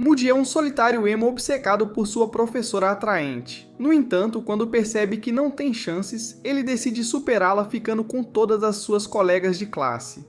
Mudi é um solitário emo obcecado por sua professora atraente. No entanto, quando percebe que não tem chances, ele decide superá-la ficando com todas as suas colegas de classe.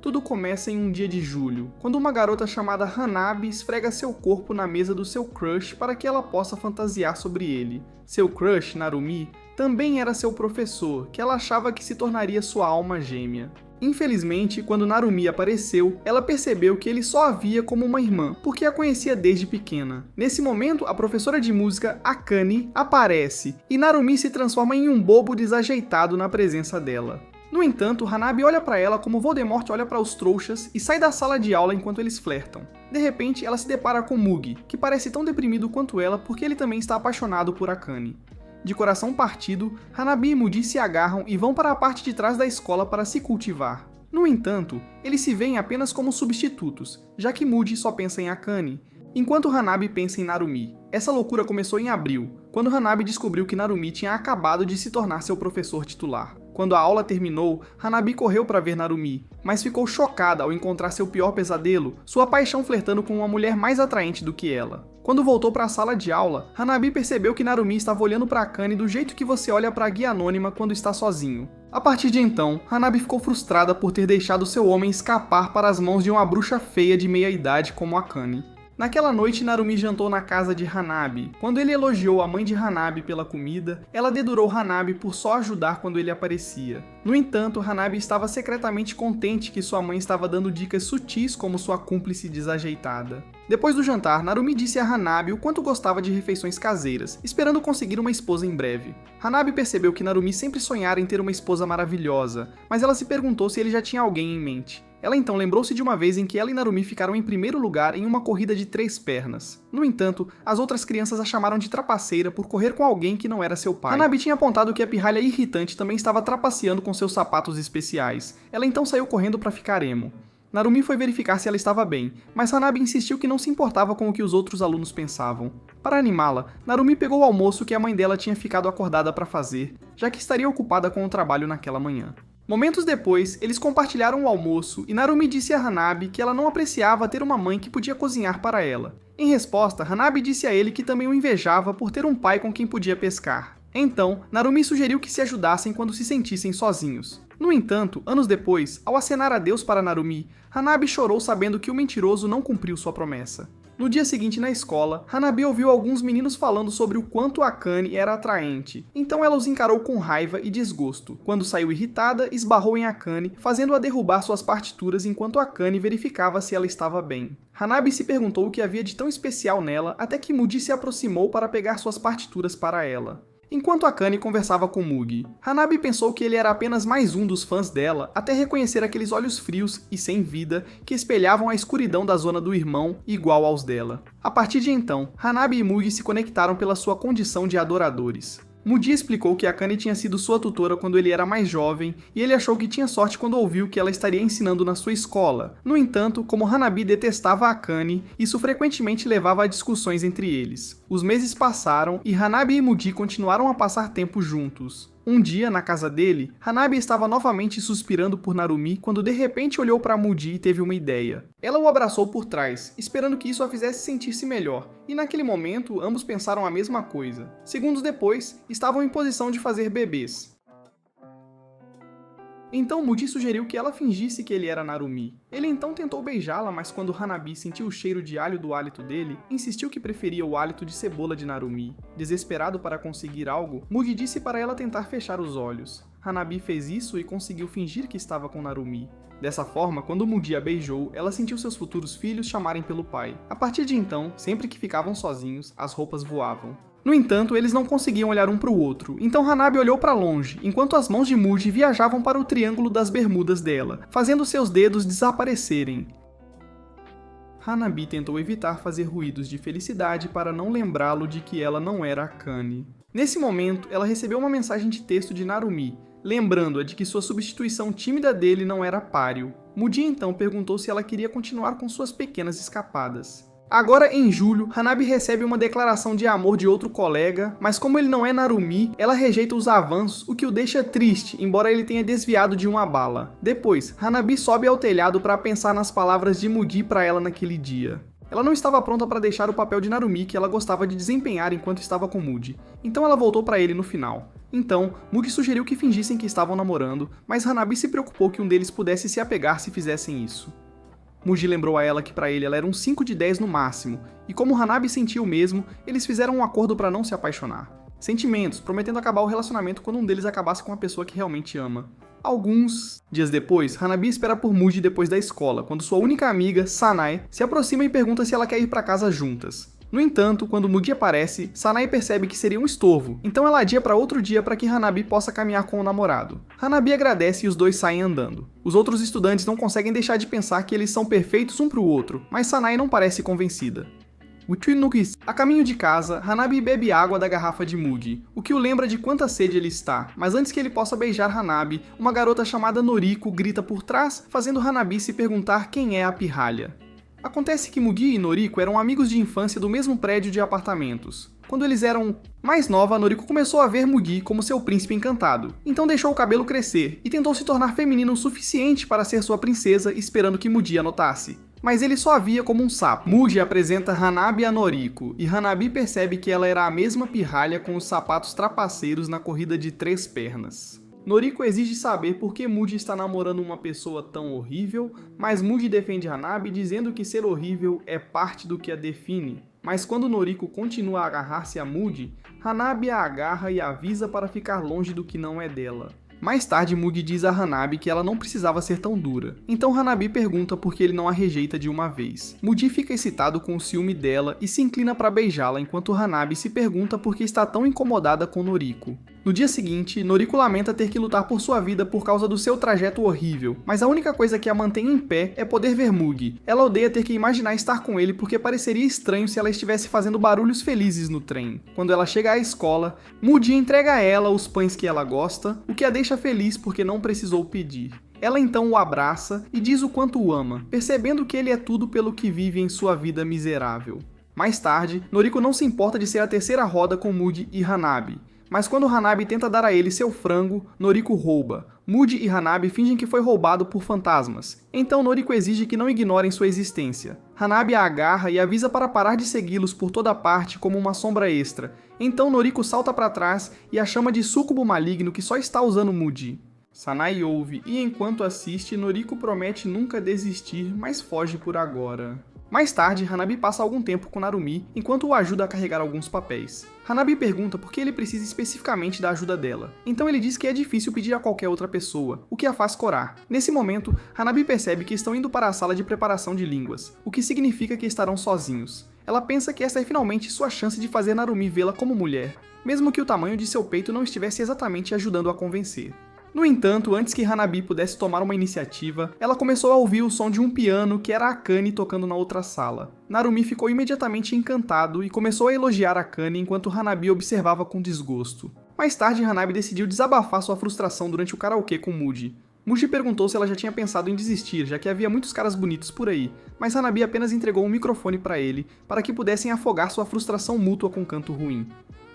Tudo começa em um dia de julho, quando uma garota chamada Hanabi esfrega seu corpo na mesa do seu crush para que ela possa fantasiar sobre ele. Seu crush, Narumi, também era seu professor, que ela achava que se tornaria sua alma gêmea. Infelizmente, quando Narumi apareceu, ela percebeu que ele só a via como uma irmã, porque a conhecia desde pequena. Nesse momento, a professora de música, Akane, aparece, e Narumi se transforma em um bobo desajeitado na presença dela. No entanto, Hanabi olha pra ela como Voldemort olha para os trouxas e sai da sala de aula enquanto eles flertam. De repente, ela se depara com Mugi, que parece tão deprimido quanto ela porque ele também está apaixonado por Akane. De coração partido, Hanabi e Mudi se agarram e vão para a parte de trás da escola para se cultivar. No entanto, eles se veem apenas como substitutos, já que Mudi só pensa em Akane, enquanto Hanabi pensa em Narumi. Essa loucura começou em abril, quando Hanabi descobriu que Narumi tinha acabado de se tornar seu professor titular. Quando a aula terminou, Hanabi correu para ver Narumi, mas ficou chocada ao encontrar seu pior pesadelo, sua paixão flertando com uma mulher mais atraente do que ela. Quando voltou para a sala de aula, Hanabi percebeu que Narumi estava olhando para Akane do jeito que você olha para a guia anônima quando está sozinho. A partir de então, Hanabi ficou frustrada por ter deixado seu homem escapar para as mãos de uma bruxa feia de meia-idade como Akane. Naquela noite, Narumi jantou na casa de Hanabi. Quando ele elogiou a mãe de Hanabi pela comida, ela dedurou Hanabi por só ajudar quando ele aparecia. No entanto, Hanabi estava secretamente contente que sua mãe estava dando dicas sutis como sua cúmplice desajeitada. Depois do jantar, Narumi disse a Hanabi o quanto gostava de refeições caseiras, esperando conseguir uma esposa em breve. Hanabi percebeu que Narumi sempre sonhara em ter uma esposa maravilhosa, mas ela se perguntou se ele já tinha alguém em mente. Ela então lembrou-se de uma vez em que ela e Narumi ficaram em primeiro lugar em uma corrida de 3 pernas. No entanto, as outras crianças a chamaram de trapaceira por correr com alguém que não era seu pai. Hanabi tinha apontado que a pirralha irritante também estava trapaceando com seus sapatos especiais. Ela então saiu correndo para ficar emo. Narumi foi verificar se ela estava bem, mas Hanabi insistiu que não se importava com o que os outros alunos pensavam. Para animá-la, Narumi pegou o almoço que a mãe dela tinha ficado acordada para fazer, já que estaria ocupada com o trabalho naquela manhã. Momentos depois, eles compartilharam o almoço e Narumi disse a Hanabi que ela não apreciava ter uma mãe que podia cozinhar para ela. Em resposta, Hanabi disse a ele que também o invejava por ter um pai com quem podia pescar. Então, Narumi sugeriu que se ajudassem quando se sentissem sozinhos. No entanto, anos depois, ao acenar adeus para Narumi, Hanabi chorou sabendo que o mentiroso não cumpriu sua promessa. No dia seguinte na escola, Hanabi ouviu alguns meninos falando sobre o quanto Akane era atraente, então ela os encarou com raiva e desgosto. Quando saiu irritada, esbarrou em Akane, fazendo-a derrubar suas partituras enquanto Akane verificava se ela estava bem. Hanabi se perguntou o que havia de tão especial nela até que Mudi se aproximou para pegar suas partituras para ela. Enquanto Akane conversava com Mugi, Hanabi pensou que ele era apenas mais um dos fãs dela, até reconhecer aqueles olhos frios e sem vida que espelhavam a escuridão da zona do irmão igual aos dela. A partir de então, Hanabi e Mugi se conectaram pela sua condição de adoradores. Mudi explicou que Akane tinha sido sua tutora quando ele era mais jovem, e ele achou que tinha sorte quando ouviu que ela estaria ensinando na sua escola. No entanto, como Hanabi detestava Akane, isso frequentemente levava a discussões entre eles. Os meses passaram e Hanabi e Mudi continuaram a passar tempo juntos. Um dia, na casa dele, Hanabi estava novamente suspirando por Narumi quando de repente olhou para Mudi e teve uma ideia. Ela o abraçou por trás, esperando que isso a fizesse sentir-se melhor, e naquele momento ambos pensaram a mesma coisa. Segundos depois, estavam em posição de fazer bebês. Então Mudi sugeriu que ela fingisse que ele era Narumi. Ele então tentou beijá-la, mas quando Hanabi sentiu o cheiro de alho do hálito dele, insistiu que preferia o hálito de cebola de Narumi. Desesperado para conseguir algo, Mudi disse para ela tentar fechar os olhos. Hanabi fez isso e conseguiu fingir que estava com Narumi. Dessa forma, quando Mudi a beijou, ela sentiu seus futuros filhos chamarem pelo pai. A partir de então, sempre que ficavam sozinhos, as roupas voavam. No entanto, eles não conseguiam olhar um para o outro, então Hanabi olhou para longe, enquanto as mãos de Mudi viajavam para o triângulo das bermudas dela, fazendo seus dedos desaparecerem. Hanabi tentou evitar fazer ruídos de felicidade para não lembrá-lo de que ela não era Akane. Nesse momento, ela recebeu uma mensagem de texto de Narumi, lembrando-a de que sua substituição tímida dele não era páreo. Mudi então perguntou se ela queria continuar com suas pequenas escapadas. Agora, em julho, Hanabi recebe uma declaração de amor de outro colega, mas como ele não é Narumi, ela rejeita os avanços, o que o deixa triste, embora ele tenha desviado de uma bala. Depois, Hanabi sobe ao telhado para pensar nas palavras de Mugi para ela naquele dia. Ela não estava pronta para deixar o papel de Narumi que ela gostava de desempenhar enquanto estava com Mugi, então ela voltou para ele no final. Então, Mugi sugeriu que fingissem que estavam namorando, mas Hanabi se preocupou que um deles pudesse se apegar se fizessem isso. Mugi lembrou a ela que para ele ela era um 5 de 10 no máximo, e como Hanabi sentia o mesmo, eles fizeram um acordo para não se apaixonar. Sentimentos, prometendo acabar o relacionamento quando um deles acabasse com a pessoa que realmente ama. Alguns dias depois, Hanabi espera por Mugi depois da escola, quando sua única amiga, Sanae, se aproxima e pergunta se ela quer ir para casa juntas. No entanto, quando Mugi aparece, Sanae percebe que seria um estorvo, então ela adia para outro dia para que Hanabi possa caminhar com o namorado. Hanabi agradece e os dois saem andando. Os outros estudantes não conseguem deixar de pensar que eles são perfeitos um para o outro, mas Sanae não parece convencida. A caminho de casa, Hanabi bebe água da garrafa de Mugi, o que o lembra de quanta sede ele está, mas antes que ele possa beijar Hanabi, uma garota chamada Noriko grita por trás, fazendo Hanabi se perguntar quem é a pirralha. Acontece que Mugi e Noriko eram amigos de infância do mesmo prédio de apartamentos. Quando eles eram mais nova, Noriko começou a ver Mugi como seu príncipe encantado, então deixou o cabelo crescer e tentou se tornar feminino o suficiente para ser sua princesa, esperando que Mugi a notasse. Mas ele só a via como um sapo. Mugi apresenta Hanabi a Noriko, e Hanabi percebe que ela era a mesma pirralha com os sapatos trapaceiros na corrida de 3 pernas. Noriko exige saber por que Mugi está namorando uma pessoa tão horrível, mas Mugi defende Hanabi dizendo que ser horrível é parte do que a define. Mas quando Noriko continua a agarrar-se a Mugi, Hanabi a agarra e avisa para ficar longe do que não é dela. Mais tarde, Mugi diz a Hanabi que ela não precisava ser tão dura. Então Hanabi pergunta por que ele não a rejeita de uma vez. Mugi fica excitado com o ciúme dela e se inclina para beijá-la, enquanto Hanabi se pergunta por que está tão incomodada com Noriko. No dia seguinte, Noriko lamenta ter que lutar por sua vida por causa do seu trajeto horrível, mas a única coisa que a mantém em pé é poder ver Mugi. Ela odeia ter que imaginar estar com ele porque pareceria estranho se ela estivesse fazendo barulhos felizes no trem. Quando ela chega à escola, Mugi entrega a ela os pães que ela gosta, o que a deixa feliz porque não precisou pedir. Ela então o abraça e diz o quanto o ama, percebendo que ele é tudo pelo que vive em sua vida miserável. Mais tarde, Noriko não se importa de ser a terceira roda com Mugi e Hanabi. Mas quando Hanabi tenta dar a ele seu frango, Noriko rouba. Mugi e Hanabi fingem que foi roubado por fantasmas. Então Noriko exige que não ignorem sua existência. Hanabi a agarra e avisa para parar de segui-los por toda parte como uma sombra extra. Então Noriko salta para trás e a chama de súcubo maligno que só está usando Mugi. Sanae ouve e enquanto assiste, Noriko promete nunca desistir, mas foge por agora. Mais tarde, Hanabi passa algum tempo com Narumi, enquanto o ajuda a carregar alguns papéis. Hanabi pergunta por que ele precisa especificamente da ajuda dela. Então ele diz que é difícil pedir a qualquer outra pessoa, o que a faz corar. Nesse momento, Hanabi percebe que estão indo para a sala de preparação de línguas, o que significa que estarão sozinhos. Ela pensa que essa é finalmente sua chance de fazer Narumi vê-la como mulher, mesmo que o tamanho de seu peito não estivesse exatamente ajudando a convencer. No entanto, antes que Hanabi pudesse tomar uma iniciativa, ela começou a ouvir o som de um piano que era Akane tocando na outra sala. Narumi ficou imediatamente encantado e começou a elogiar Akane enquanto Hanabi observava com desgosto. Mais tarde, Hanabi decidiu desabafar sua frustração durante o karaokê com Mugi. Mugi perguntou se ela já tinha pensado em desistir, já que havia muitos caras bonitos por aí, mas Hanabi apenas entregou um microfone para ele, para que pudessem afogar sua frustração mútua com canto ruim.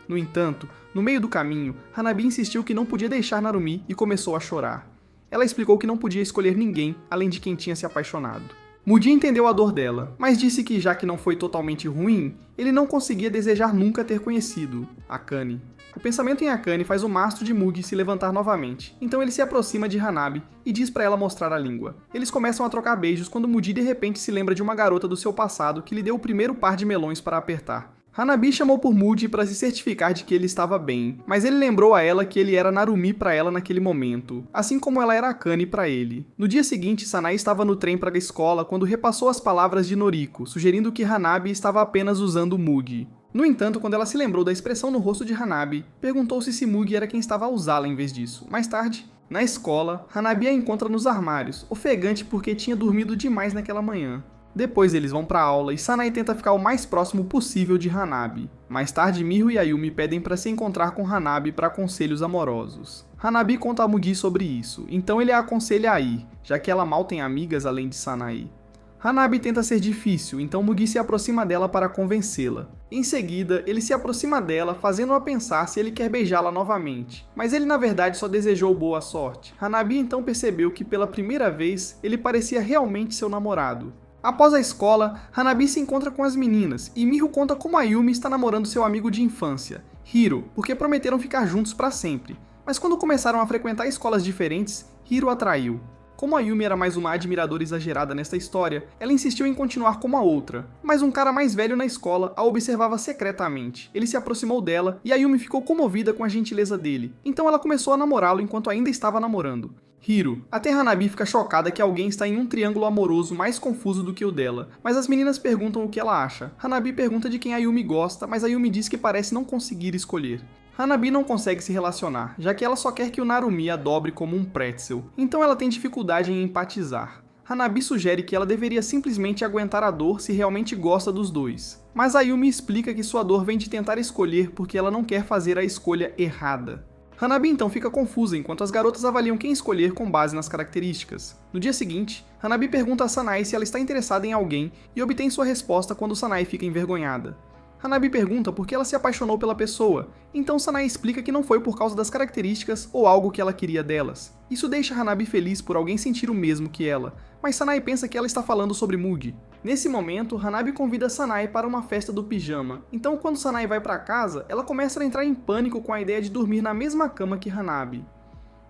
No entanto, no meio do caminho, Hanabi insistiu que não podia deixar Narumi e começou a chorar. Ela explicou que não podia escolher ninguém além de quem tinha se apaixonado. Mugi entendeu a dor dela, mas disse que já que não foi totalmente ruim, ele não conseguia desejar nunca ter conhecido Akane. O pensamento em Akane faz o mastro de Mugi se levantar novamente, então ele se aproxima de Hanabi e diz para ela mostrar a língua. Eles começam a trocar beijos quando Mugi de repente se lembra de uma garota do seu passado que lhe deu o primeiro par de melões para apertar. Hanabi chamou por Mugi para se certificar de que ele estava bem, mas ele lembrou a ela que ele era Narumi para ela naquele momento, assim como ela era Akane para ele. No dia seguinte, Sanae estava no trem para a escola quando repassou as palavras de Noriko, sugerindo que Hanabi estava apenas usando Mugi. No entanto, quando ela se lembrou da expressão no rosto de Hanabi, perguntou-se se Mugi era quem estava a usá-la em vez disso. Mais tarde, na escola, Hanabi a encontra nos armários, ofegante porque tinha dormido demais naquela manhã. Depois eles vão pra aula e Sanae tenta ficar o mais próximo possível de Hanabi. Mais tarde, Miho e Ayumi pedem para se encontrar com Hanabi para conselhos amorosos. Hanabi conta a Mugi sobre isso, então ele a aconselha a ir, já que ela mal tem amigas além de Sanae. Hanabi tenta ser difícil, então Mugi se aproxima dela para convencê-la. Em seguida, ele se aproxima dela, fazendo-a pensar se ele quer beijá-la novamente. Mas ele na verdade só desejou boa sorte. Hanabi então percebeu que pela primeira vez, ele parecia realmente seu namorado. Após a escola, Hanabi se encontra com as meninas, e Miho conta como a Yumi está namorando seu amigo de infância, Hiro, porque prometeram ficar juntos para sempre. Mas quando começaram a frequentar escolas diferentes, Hiro a traiu. Como a Yumi era mais uma admiradora exagerada nesta história, ela insistiu em continuar como a outra. Mas um cara mais velho na escola a observava secretamente. Ele se aproximou dela e a Yumi ficou comovida com a gentileza dele. Então ela começou a namorá-lo enquanto ainda estava namorando. Hiro. Até Hanabi fica chocada que alguém está em um triângulo amoroso mais confuso do que o dela, mas as meninas perguntam o que ela acha. Hanabi pergunta de quem a Yumi gosta, mas a Yumi diz que parece não conseguir escolher. Hanabi não consegue se relacionar, já que ela só quer que o Narumi a dobre como um pretzel, então ela tem dificuldade em empatizar. Hanabi sugere que ela deveria simplesmente aguentar a dor se realmente gosta dos dois. Mas a Yumi explica que sua dor vem de tentar escolher porque ela não quer fazer a escolha errada. Hanabi então fica confusa enquanto as garotas avaliam quem escolher com base nas características. No dia seguinte, Hanabi pergunta a Sanae se ela está interessada em alguém e obtém sua resposta quando Sanae fica envergonhada. Hanabi pergunta por que ela se apaixonou pela pessoa, então Sanae explica que não foi por causa das características ou algo que ela queria delas. Isso deixa Hanabi feliz por alguém sentir o mesmo que ela, mas Sanae pensa que ela está falando sobre Mugi. Nesse momento, Hanabi convida Sanae para uma festa do pijama, então quando Sanae vai para casa, ela começa a entrar em pânico com a ideia de dormir na mesma cama que Hanabi.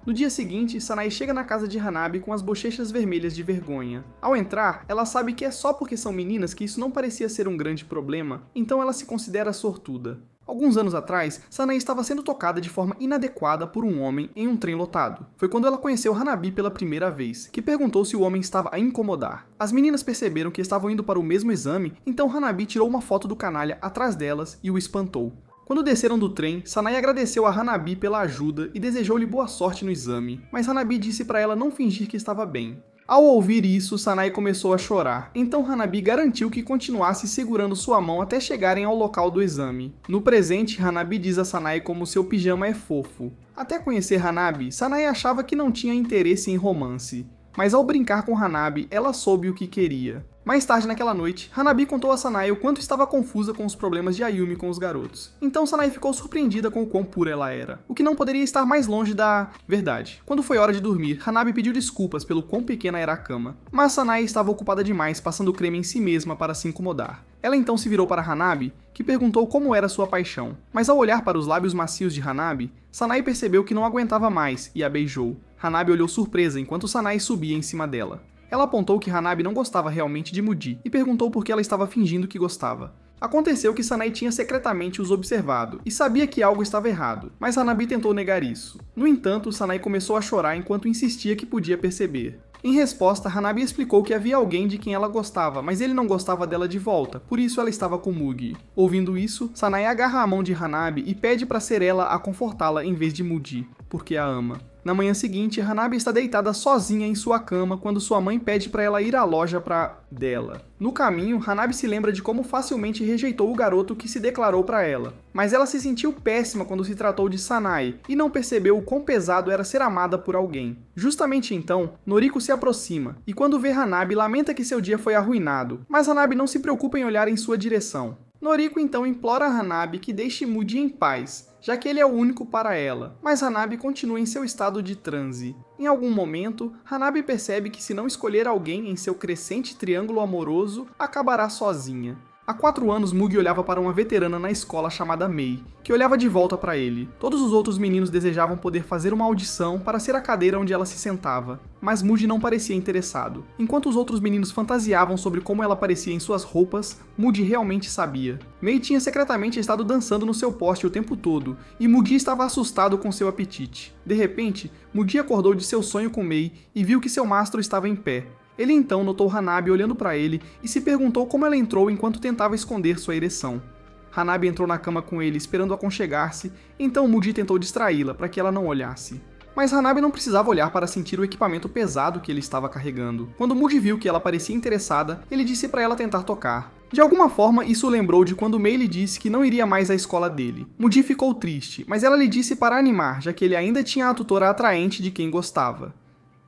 No dia seguinte, Sanae chega na casa de Hanabi com as bochechas vermelhas de vergonha. Ao entrar, ela sabe que é só porque são meninas que isso não parecia ser um grande problema, então ela se considera sortuda. Alguns anos atrás, Sanae estava sendo tocada de forma inadequada por um homem em um trem lotado. Foi quando ela conheceu Hanabi pela primeira vez, que perguntou se o homem estava a incomodar. As meninas perceberam que estavam indo para o mesmo exame, então Hanabi tirou uma foto do canalha atrás delas e o espantou. Quando desceram do trem, Sanae agradeceu a Hanabi pela ajuda e desejou-lhe boa sorte no exame, mas Hanabi disse para ela não fingir que estava bem. Ao ouvir isso, Sanae começou a chorar, então Hanabi garantiu que continuasse segurando sua mão até chegarem ao local do exame. No presente, Hanabi diz a Sanae como seu pijama é fofo. Até conhecer Hanabi, Sanae achava que não tinha interesse em romance, mas ao brincar com Hanabi, ela soube o que queria. Mais tarde naquela noite, Hanabi contou a Sanae o quanto estava confusa com os problemas de Ayumi com os garotos. Então Sanae ficou surpreendida com o quão pura ela era, o que não poderia estar mais longe da verdade. Quando foi hora de dormir, Hanabi pediu desculpas pelo quão pequena era a cama, mas Sanae estava ocupada demais passando creme em si mesma para se incomodar. Ela então se virou para Hanabi, que perguntou como era sua paixão, mas ao olhar para os lábios macios de Hanabi, Sanae percebeu que não aguentava mais e a beijou. Hanabi olhou surpresa enquanto Sanae subia em cima dela. Ela apontou que Hanabi não gostava realmente de Mugi e perguntou por que ela estava fingindo que gostava. Aconteceu que Sanae tinha secretamente os observado e sabia que algo estava errado, mas Hanabi tentou negar isso. No entanto, Sanae começou a chorar enquanto insistia que podia perceber. Em resposta, Hanabi explicou que havia alguém de quem ela gostava, mas ele não gostava dela de volta, por isso ela estava com Mugi. Ouvindo isso, Sanae agarra a mão de Hanabi e pede para ser ela a confortá-la em vez de Mugi, porque a ama. Na manhã seguinte, Hanabi está deitada sozinha em sua cama quando sua mãe pede para ela ir à loja dela. No caminho, Hanabi se lembra de como facilmente rejeitou o garoto que se declarou para ela. Mas ela se sentiu péssima quando se tratou de Sanae e não percebeu o quão pesado era ser amada por alguém. Justamente então, Noriko se aproxima e quando vê Hanabi lamenta que seu dia foi arruinado, mas Hanabi não se preocupa em olhar em sua direção. Noriko então implora a Hanabi que deixe Mugi em paz, já que ele é o único para ela, mas Hanabi continua em seu estado de transe. Em algum momento, Hanabi percebe que se não escolher alguém em seu crescente triângulo amoroso, acabará sozinha. Há 4 anos, Mugi olhava para uma veterana na escola chamada Mei, que olhava de volta para ele. Todos os outros meninos desejavam poder fazer uma audição para ser a cadeira onde ela se sentava, mas Mugi não parecia interessado. Enquanto os outros meninos fantasiavam sobre como ela parecia em suas roupas, Mugi realmente sabia. Mei tinha secretamente estado dançando no seu poste o tempo todo, e Mugi estava assustado com seu apetite. De repente, Mugi acordou de seu sonho com Mei e viu que seu mastro estava em pé. Ele então notou Hanabi olhando para ele e se perguntou como ela entrou enquanto tentava esconder sua ereção. Hanabi entrou na cama com ele esperando aconchegar-se, então Mugi tentou distraí-la para que ela não olhasse. Mas Hanabi não precisava olhar para sentir o equipamento pesado que ele estava carregando. Quando Mugi viu que ela parecia interessada, ele disse para ela tentar tocar. De alguma forma, isso lembrou de quando Mei lhe disse que não iria mais à escola dele. Mugi ficou triste, mas ela lhe disse para animar, já que ele ainda tinha a tutora atraente de quem gostava.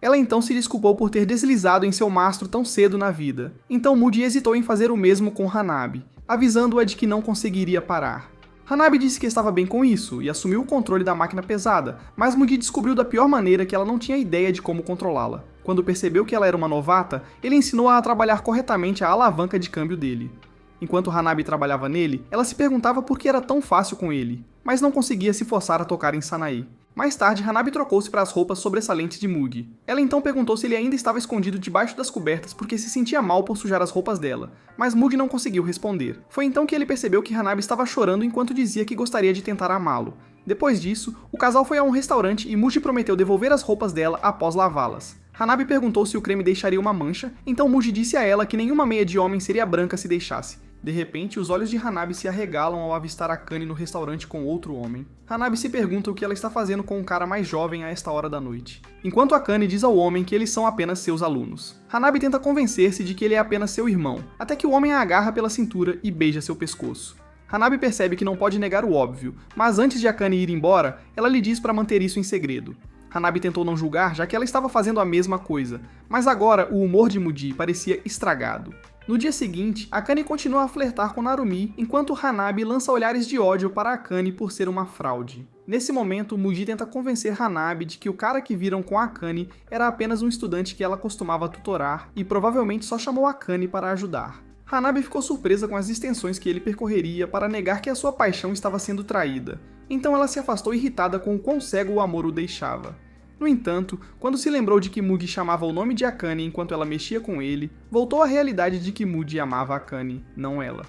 Ela então se desculpou por ter deslizado em seu mastro tão cedo na vida. Então Moody hesitou em fazer o mesmo com Hanabi, avisando-a de que não conseguiria parar. Hanabi disse que estava bem com isso e assumiu o controle da máquina pesada, mas Moody descobriu da pior maneira que ela não tinha ideia de como controlá-la. Quando percebeu que ela era uma novata, ele ensinou-a a trabalhar corretamente a alavanca de câmbio dele. Enquanto Hanabi trabalhava nele, ela se perguntava por que era tão fácil com ele, mas não conseguia se forçar a tocar em Sanae. Mais tarde, Hanabi trocou-se para as roupas sobressalentes de Moody. Ela então perguntou se ele ainda estava escondido debaixo das cobertas porque se sentia mal por sujar as roupas dela, mas Moody não conseguiu responder. Foi então que ele percebeu que Hanabi estava chorando enquanto dizia que gostaria de tentar amá-lo. Depois disso, o casal foi a um restaurante e Moody prometeu devolver as roupas dela após lavá-las. Hanabi perguntou se o creme deixaria uma mancha, então Moody disse a ela que nenhuma meia de homem seria branca se deixasse. De repente, os olhos de Hanabi se arregalam ao avistar Akane no restaurante com outro homem. Hanabi se pergunta o que ela está fazendo com um cara mais jovem a esta hora da noite. Enquanto Akane diz ao homem que eles são apenas seus alunos. Hanabi tenta convencer-se de que ele é apenas seu irmão, até que o homem a agarra pela cintura e beija seu pescoço. Hanabi percebe que não pode negar o óbvio, mas antes de Akane ir embora, ela lhe diz para manter isso em segredo. Hanabi tentou não julgar, já que ela estava fazendo a mesma coisa, mas agora o humor de Moody parecia estragado. No dia seguinte, Akane continua a flertar com Narumi, enquanto Hanabi lança olhares de ódio para Akane por ser uma fraude. Nesse momento, Moody tenta convencer Hanabi de que o cara que viram com Akane era apenas um estudante que ela costumava tutorar e provavelmente só chamou Akane para ajudar. Hanabi ficou surpresa com as extensões que ele percorreria para negar que a sua paixão estava sendo traída, então ela se afastou irritada com o quão cego o amor o deixava. No entanto, quando se lembrou de que Mugi chamava o nome de Akane enquanto ela mexia com ele, voltou à realidade de que Moody amava Akane, não ela.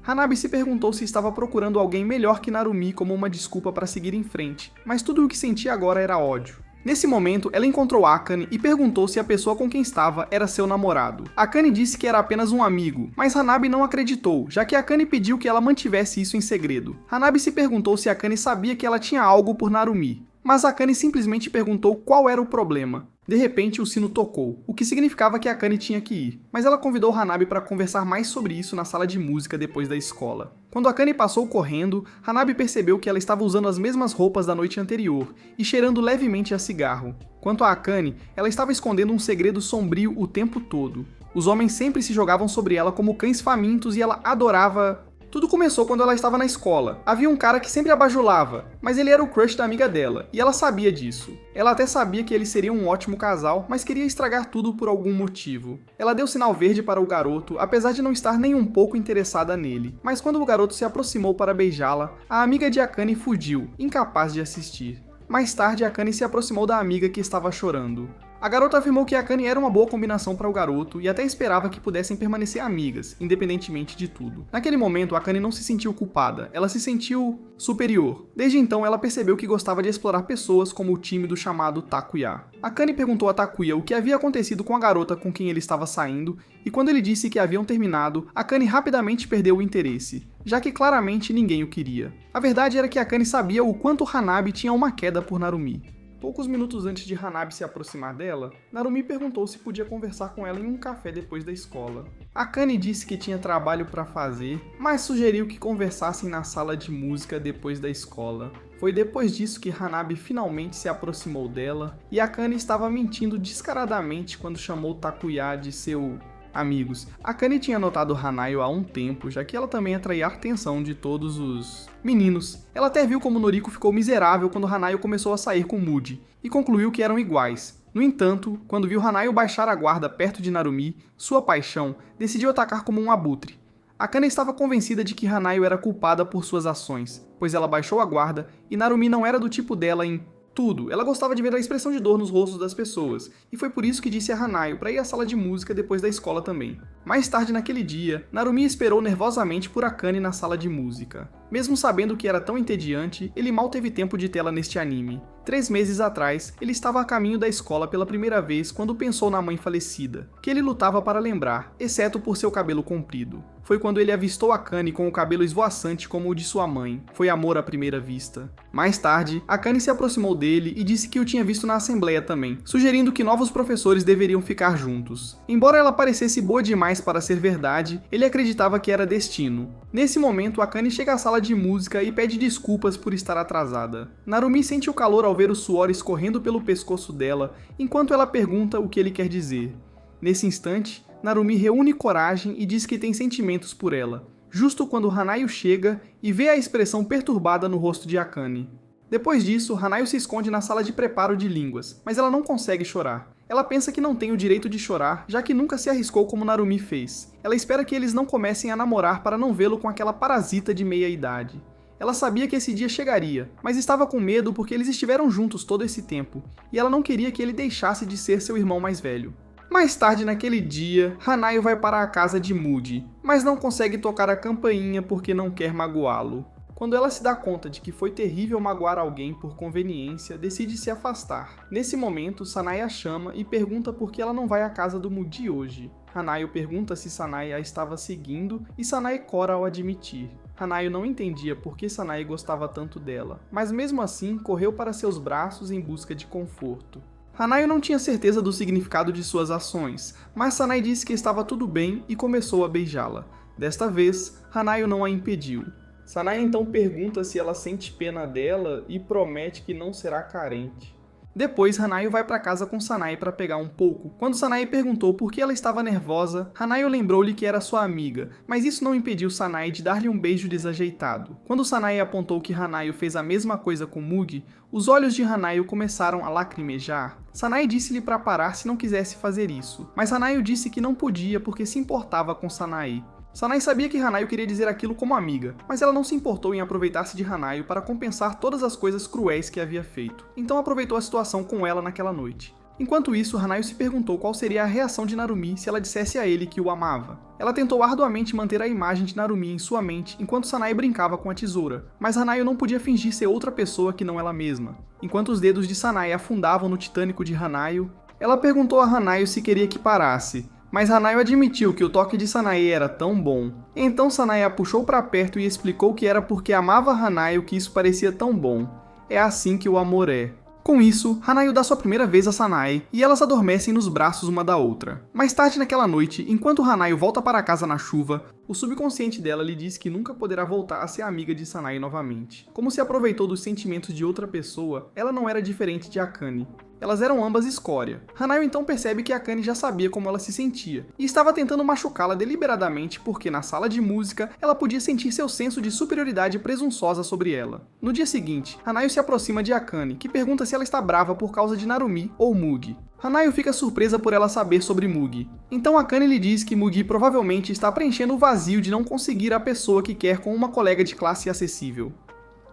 Hanabi se perguntou se estava procurando alguém melhor que Narumi como uma desculpa para seguir em frente, mas tudo o que sentia agora era ódio. Nesse momento, ela encontrou Akane e perguntou se a pessoa com quem estava era seu namorado. Akane disse que era apenas um amigo, mas Hanabi não acreditou, já que Akane pediu que ela mantivesse isso em segredo. Hanabi se perguntou se Akane sabia que ela tinha algo por Narumi, mas Akane simplesmente perguntou qual era o problema. De repente, o sino tocou, o que significava que Akane tinha que ir, mas ela convidou Hanabi para conversar mais sobre isso na sala de música depois da escola. Quando Akane passou correndo, Hanabi percebeu que ela estava usando as mesmas roupas da noite anterior e cheirando levemente a cigarro. Quanto a Akane, ela estava escondendo um segredo sombrio o tempo todo. Os homens sempre se jogavam sobre ela como cães famintos e ela adorava... Tudo começou quando ela estava na escola. Havia um cara que sempre a bajulava, mas ele era o crush da amiga dela, e ela sabia disso. Ela até sabia que eles seriam um ótimo casal, mas queria estragar tudo por algum motivo. Ela deu sinal verde para o garoto, apesar de não estar nem um pouco interessada nele. Mas quando o garoto se aproximou para beijá-la, a amiga de Akane fugiu, incapaz de assistir. Mais tarde, Akane se aproximou da amiga que estava chorando. A garota afirmou que Akane era uma boa combinação para o garoto e até esperava que pudessem permanecer amigas, independentemente de tudo. Naquele momento, Akane não se sentiu culpada, ela se sentiu superior. Desde então, ela percebeu que gostava de explorar pessoas como o tímido chamado Takuya. Akane perguntou a Takuya o que havia acontecido com a garota com quem ele estava saindo, e quando ele disse que haviam terminado, Akane rapidamente perdeu o interesse, já que claramente ninguém o queria. A verdade era que Akane sabia o quanto Hanabi tinha uma queda por Narumi. Poucos minutos antes de Hanabi se aproximar dela, Narumi perguntou se podia conversar com ela em um café depois da escola. Akane disse que tinha trabalho para fazer, mas sugeriu que conversassem na sala de música depois da escola. Foi depois disso que Hanabi finalmente se aproximou dela, e Akane estava mentindo descaradamente quando chamou Takuya de seu... amigos. Akane tinha notado Hanayo há um tempo, já que ela também atraía a atenção de todos os meninos. Ela até viu como Noriko ficou miserável quando Hanayo começou a sair com Moody, e concluiu que eram iguais. No entanto, quando viu Hanayo baixar a guarda perto de Narumi, sua paixão, decidiu atacar como um abutre. Akane estava convencida de que Hanayo era culpada por suas ações, pois ela baixou a guarda e Narumi não era do tipo dela em tudo. Ela gostava de ver a expressão de dor nos rostos das pessoas, e foi por isso que disse a Hanayo para ir à sala de música depois da escola também. Mais tarde naquele dia, Narumi esperou nervosamente por Akane na sala de música. Mesmo sabendo que era tão entediante, ele mal teve tempo de tê-la neste anime. 3 meses atrás, ele estava a caminho da escola pela primeira vez quando pensou na mãe falecida, que ele lutava para lembrar, exceto por seu cabelo comprido. Foi quando ele avistou Akane com o cabelo esvoaçante como o de sua mãe. Foi amor à primeira vista. Mais tarde, Akane se aproximou dele e disse que o tinha visto na assembleia também, sugerindo que novos professores deveriam ficar juntos. Embora ela parecesse boa demais para ser verdade, ele acreditava que era destino. Nesse momento, Akane chega à sala sala de música e pede desculpas por estar atrasada. Narumi sente o calor ao ver o suor escorrendo pelo pescoço dela, enquanto ela pergunta o que ele quer dizer. Nesse instante, Narumi reúne coragem e diz que tem sentimentos por ela, justo quando Hanayo chega e vê a expressão perturbada no rosto de Akane. Depois disso, Hanayo se esconde na sala de preparo de línguas, mas ela não consegue chorar. Ela pensa que não tem o direito de chorar, já que nunca se arriscou como Narumi fez. Ela espera que eles não comecem a namorar para não vê-lo com aquela parasita de meia-idade. Ela sabia que esse dia chegaria, mas estava com medo porque eles estiveram juntos todo esse tempo, e ela não queria que ele deixasse de ser seu irmão mais velho. Mais tarde naquele dia, Hanayo vai para a casa de Muji, mas não consegue tocar a campainha porque não quer magoá-lo. Quando ela se dá conta de que foi terrível magoar alguém por conveniência, decide se afastar. Nesse momento, Sanae a chama e pergunta por que ela não vai à casa do Muji hoje. Hanayo pergunta se Sanae a estava seguindo e Sanae cora ao admitir. Hanayo não entendia por que Sanae gostava tanto dela, mas mesmo assim correu para seus braços em busca de conforto. Hanayo não tinha certeza do significado de suas ações, mas Sanae disse que estava tudo bem e começou a beijá-la. Desta vez, Hanayo não a impediu. Sanae então pergunta se ela sente pena dela e promete que não será carente. Depois, Hanayo vai para casa com Sanae para pegar um pouco. Quando Sanae perguntou por que ela estava nervosa, Hanayo lembrou-lhe que era sua amiga, mas isso não impediu Sanae de dar-lhe um beijo desajeitado. Quando Sanae apontou que Hanayo fez a mesma coisa com Mugi, os olhos de Hanayo começaram a lacrimejar. Sanae disse-lhe para parar se não quisesse fazer isso, mas Hanayo disse que não podia porque se importava com Sanae. Sanae sabia que Hanayo queria dizer aquilo como amiga, mas ela não se importou em aproveitar-se de Hanayo para compensar todas as coisas cruéis que havia feito, então aproveitou a situação com ela naquela noite. Enquanto isso, Hanayo se perguntou qual seria a reação de Narumi se ela dissesse a ele que o amava. Ela tentou arduamente manter a imagem de Narumi em sua mente enquanto Sanae brincava com a tesoura, mas Hanayo não podia fingir ser outra pessoa que não ela mesma. Enquanto os dedos de Sanae afundavam no titânico de Hanayo, ela perguntou a Hanayo se queria que parasse, mas Hanayo admitiu que o toque de Sanae era tão bom. Então Sanae a puxou para perto e explicou que era porque amava Hanayo que isso parecia tão bom. É assim que o amor é. Com isso, Hanayo dá sua primeira vez a Sanae e elas adormecem nos braços uma da outra. Mais tarde naquela noite, enquanto Hanayo volta para casa na chuva, o subconsciente dela lhe diz que nunca poderá voltar a ser amiga de Sanae novamente. Como se aproveitou dos sentimentos de outra pessoa, ela não era diferente de Akane. Elas eram ambas escória. Hanayo então percebe que Akane já sabia como ela se sentia, e estava tentando machucá-la deliberadamente porque na sala de música ela podia sentir seu senso de superioridade presunçosa sobre ela. No dia seguinte, Hanayo se aproxima de Akane, que pergunta se ela está brava por causa de Narumi ou Mugi. Hanayo fica surpresa por ela saber sobre Mugi. Então Akane lhe diz que Mugi provavelmente está preenchendo o vazio de não conseguir a pessoa que quer com uma colega de classe acessível.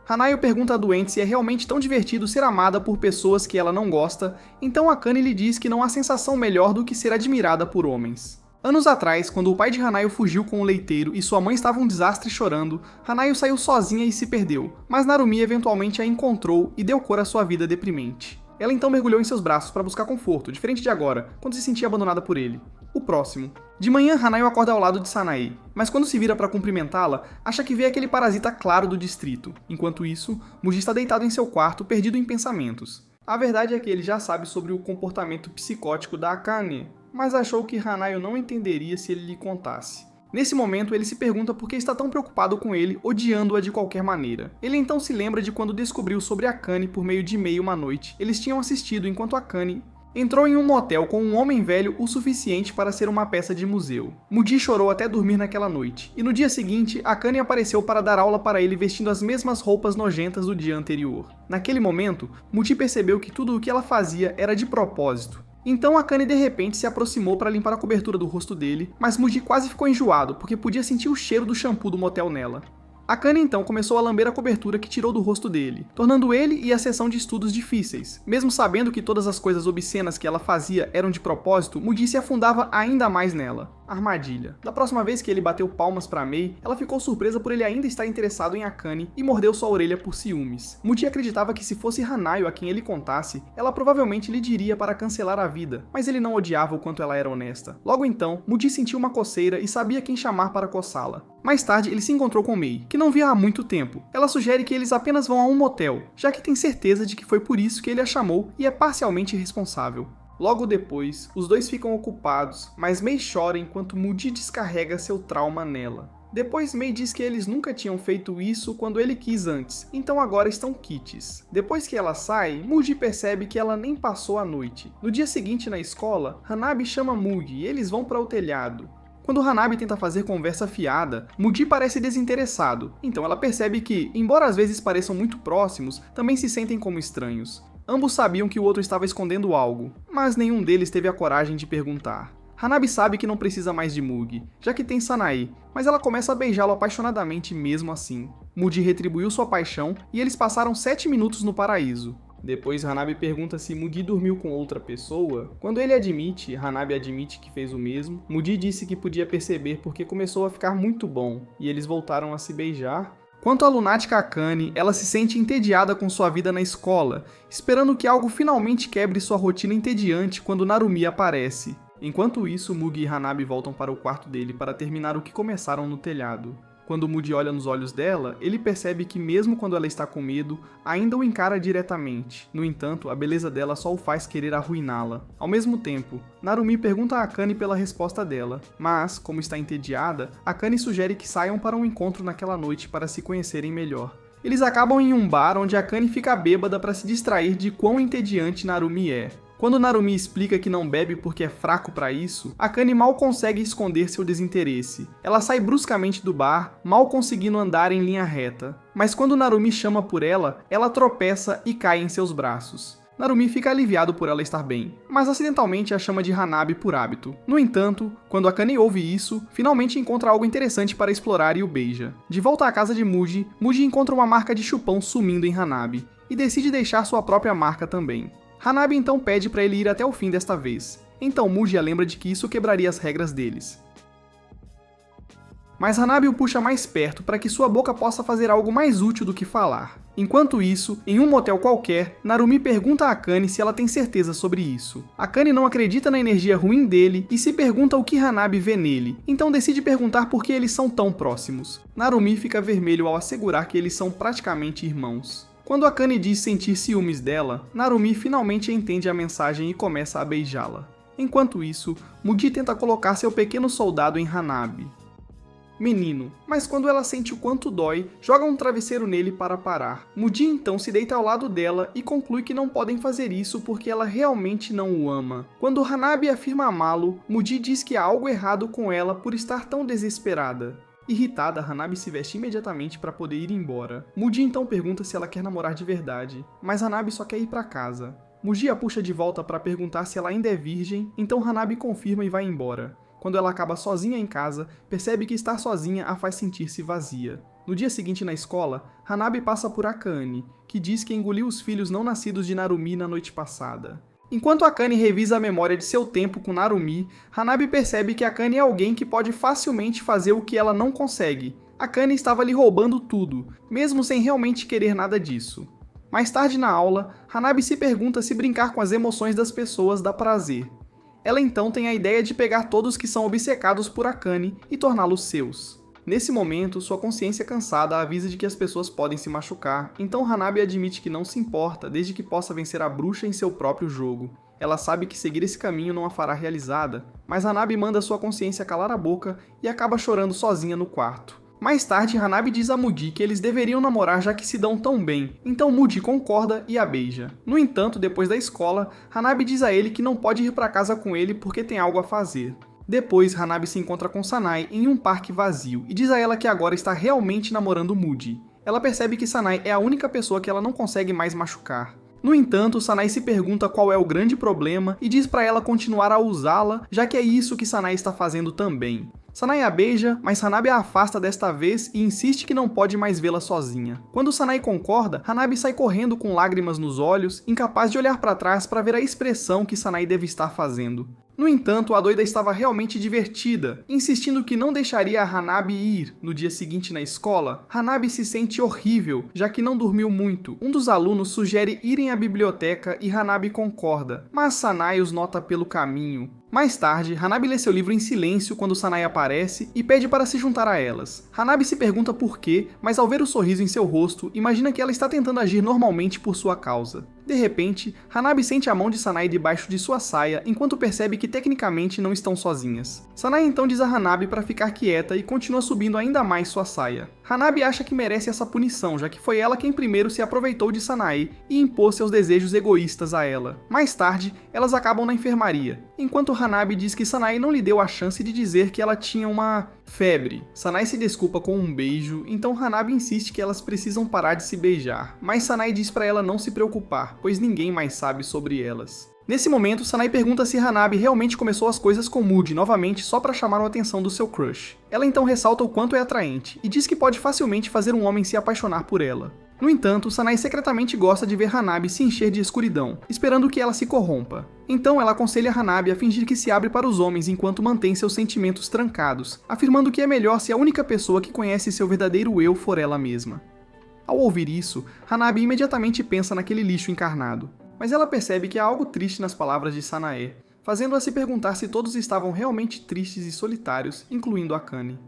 Hanayo pergunta à doente se é realmente tão divertido ser amada por pessoas que ela não gosta, então Akane lhe diz que não há sensação melhor do que ser admirada por homens. Anos atrás, quando o pai de Hanayo fugiu com o leiteiro e sua mãe estava um desastre chorando, Hanayo saiu sozinha e se perdeu, mas Narumi eventualmente a encontrou e deu cor à sua vida deprimente. Ela então mergulhou em seus braços para buscar conforto, diferente de agora, quando se sentia abandonada por ele. O próximo. De manhã, Hanayo acorda ao lado de Sanae, mas quando se vira para cumprimentá-la, acha que vê aquele parasita claro do distrito. Enquanto isso, Muji está deitado em seu quarto, perdido em pensamentos. A verdade é que ele já sabe sobre o comportamento psicótico da Akane, mas achou que Hanayo não entenderia se ele lhe contasse. Nesse momento, ele se pergunta por que está tão preocupado com ele, odiando-a de qualquer maneira. Ele então se lembra de quando descobriu sobre Akane por meio de e-mail uma noite. Eles tinham assistido enquanto Akane entrou em um motel com um homem velho o suficiente para ser uma peça de museu. Muji chorou até dormir naquela noite, e no dia seguinte, Akane apareceu para dar aula para ele vestindo as mesmas roupas nojentas do dia anterior. Naquele momento, Muji percebeu que tudo o que ela fazia era de propósito. Então Akane de repente se aproximou para limpar a cobertura do rosto dele, mas Muji quase ficou enjoado porque podia sentir o cheiro do shampoo do motel nela. Akane então começou a lamber a cobertura que tirou do rosto dele, tornando ele e a sessão de estudos difíceis. Mesmo sabendo que todas as coisas obscenas que ela fazia eram de propósito, Muji se afundava ainda mais nela. Armadilha. Da próxima vez que ele bateu palmas pra Mei, ela ficou surpresa por ele ainda estar interessado em Akane e mordeu sua orelha por ciúmes. Muji acreditava que se fosse Hanayo a quem ele contasse, ela provavelmente lhe diria para cancelar a vida, mas ele não odiava o quanto ela era honesta. Logo então, Muji sentiu uma coceira e sabia quem chamar para coçá-la. Mais tarde, ele se encontrou com Mei, que não via há muito tempo. Ela sugere que eles apenas vão a um motel, já que tem certeza de que foi por isso que ele a chamou e é parcialmente responsável. Logo depois, os dois ficam ocupados, mas Mei chora enquanto Muji descarrega seu trauma nela. Depois Mei diz que eles nunca tinham feito isso quando ele quis antes, então agora estão quites. Depois que ela sai, Muji percebe que ela nem passou a noite. No dia seguinte na escola, Hanabi chama Mugi e eles vão para o telhado. Quando Hanabi tenta fazer conversa fiada, Muji parece desinteressado, então ela percebe que, embora às vezes pareçam muito próximos, também se sentem como estranhos. Ambos sabiam que o outro estava escondendo algo, mas nenhum deles teve a coragem de perguntar. Hanabi sabe que não precisa mais de Mugi, já que tem Sanae, mas ela começa a beijá-lo apaixonadamente mesmo assim. Muji retribuiu sua paixão e eles passaram 7 minutos no paraíso. Depois Hanabi pergunta se Mugi dormiu com outra pessoa. Quando Hanabi admite que fez o mesmo. Mugi disse que podia perceber porque começou a ficar muito bom, e eles voltaram a se beijar. Quanto à lunática Akane, ela se sente entediada com sua vida na escola, esperando que algo finalmente quebre sua rotina entediante quando Narumi aparece. Enquanto isso, Mugi e Hanabi voltam para o quarto dele para terminar o que começaram no telhado. Quando Mugi olha nos olhos dela, ele percebe que mesmo quando ela está com medo, ainda o encara diretamente. No entanto, a beleza dela só o faz querer arruiná-la. Ao mesmo tempo, Narumi pergunta a Akane pela resposta dela, mas, como está entediada, Akane sugere que saiam para um encontro naquela noite para se conhecerem melhor. Eles acabam em um bar onde Akane fica bêbada para se distrair de quão entediante Narumi é. Quando Narumi explica que não bebe porque é fraco para isso, Akane mal consegue esconder seu desinteresse. Ela sai bruscamente do bar, mal conseguindo andar em linha reta. Mas quando Narumi chama por ela, ela tropeça e cai em seus braços. Narumi fica aliviado por ela estar bem, mas acidentalmente a chama de Hanabi por hábito. No entanto, quando Akane ouve isso, finalmente encontra algo interessante para explorar e o beija. De volta à casa de Muji, Muji encontra uma marca de chupão sumindo em Hanabi, e decide deixar sua própria marca também. Hanabi então pede para ele ir até o fim desta vez. Então Muji a lembra de que isso quebraria as regras deles. Mas Hanabi o puxa mais perto para que sua boca possa fazer algo mais útil do que falar. Enquanto isso, em um motel qualquer, Narumi pergunta a Akane se ela tem certeza sobre isso. Akane não acredita na energia ruim dele e se pergunta o que Hanabi vê nele, então decide perguntar por que eles são tão próximos. Narumi fica vermelho ao assegurar que eles são praticamente irmãos. Quando Akane diz sentir ciúmes dela, Narumi finalmente entende a mensagem e começa a beijá-la. Enquanto isso, Muji tenta colocar seu pequeno soldado em Hanabi. Menino, mas quando ela sente o quanto dói, joga um travesseiro nele para parar. Muji então se deita ao lado dela e conclui que não podem fazer isso porque ela realmente não o ama. Quando Hanabi afirma amá-lo, Muji diz que há algo errado com ela por estar tão desesperada. Irritada, Hanabi se veste imediatamente para poder ir embora. Muji então pergunta se ela quer namorar de verdade, mas Hanabi só quer ir para casa. Muji a puxa de volta para perguntar se ela ainda é virgem, então Hanabi confirma e vai embora. Quando ela acaba sozinha em casa, percebe que estar sozinha a faz sentir-se vazia. No dia seguinte na escola, Hanabi passa por Akane, que diz que engoliu os filhos não nascidos de Narumi na noite passada. Enquanto Akane revisa a memória de seu tempo com Narumi, Hanabi percebe que Akane é alguém que pode facilmente fazer o que ela não consegue. Akane estava lhe roubando tudo, mesmo sem realmente querer nada disso. Mais tarde na aula, Hanabi se pergunta se brincar com as emoções das pessoas dá prazer. Ela então tem a ideia de pegar todos que são obcecados por Akane e torná-los seus. Nesse momento, sua consciência cansada avisa de que as pessoas podem se machucar, então Hanabi admite que não se importa desde que possa vencer a bruxa em seu próprio jogo. Ela sabe que seguir esse caminho não a fará realizada, mas Hanabi manda sua consciência calar a boca e acaba chorando sozinha no quarto. Mais tarde, Hanabi diz a Muji que eles deveriam namorar já que se dão tão bem, então Muji concorda e a beija. No entanto, depois da escola, Hanabi diz a ele que não pode ir para casa com ele porque tem algo a fazer. Depois, Hanabi se encontra com Sanae em um parque vazio e diz a ela que agora está realmente namorando Muji. Ela percebe que Sanae é a única pessoa que ela não consegue mais machucar. No entanto, Sanae se pergunta qual é o grande problema e diz para ela continuar a usá-la, já que é isso que Sanae está fazendo também. Sanae a beija, mas Hanabi a afasta desta vez e insiste que não pode mais vê-la sozinha. Quando Sanae concorda, Hanabi sai correndo com lágrimas nos olhos, incapaz de olhar para trás para ver a expressão que Sanae deve estar fazendo. No entanto, a doida estava realmente divertida, insistindo que não deixaria a Hanabi ir. No dia seguinte na escola, Hanabi se sente horrível, já que não dormiu muito. Um dos alunos sugere irem à biblioteca e Hanabi concorda, mas Sanae os nota pelo caminho. Mais tarde, Hanabi lê seu livro em silêncio quando Sanae aparece e pede para se juntar a elas. Hanabi se pergunta por quê, mas ao ver o sorriso em seu rosto, imagina que ela está tentando agir normalmente por sua causa. De repente, Hanabi sente a mão de Sanae debaixo de sua saia enquanto percebe que tecnicamente não estão sozinhas. Sanae então diz a Hanabi para ficar quieta e continua subindo ainda mais sua saia. Hanabi acha que merece essa punição, já que foi ela quem primeiro se aproveitou de Sanae e impôs seus desejos egoístas a ela. Mais tarde, elas acabam na enfermaria, enquanto Hanabi diz que Sanae não lhe deu a chance de dizer que ela tinha uma febre. Sanae se desculpa com um beijo, então Hanabi insiste que elas precisam parar de se beijar, mas Sanae diz para ela não se preocupar, pois ninguém mais sabe sobre elas. Nesse momento, Sanae pergunta se Hanabi realmente começou as coisas com Moody novamente só para chamar a atenção do seu crush. Ela então ressalta o quanto é atraente, e diz que pode facilmente fazer um homem se apaixonar por ela. No entanto, Sanae secretamente gosta de ver Hanabi se encher de escuridão, esperando que ela se corrompa. Então ela aconselha Hanabi a fingir que se abre para os homens enquanto mantém seus sentimentos trancados, afirmando que é melhor se a única pessoa que conhece seu verdadeiro eu for ela mesma. Ao ouvir isso, Hanabi imediatamente pensa naquele lixo encarnado. Mas ela percebe que há algo triste nas palavras de Sanae, fazendo-a se perguntar se todos estavam realmente tristes e solitários, incluindo Akane.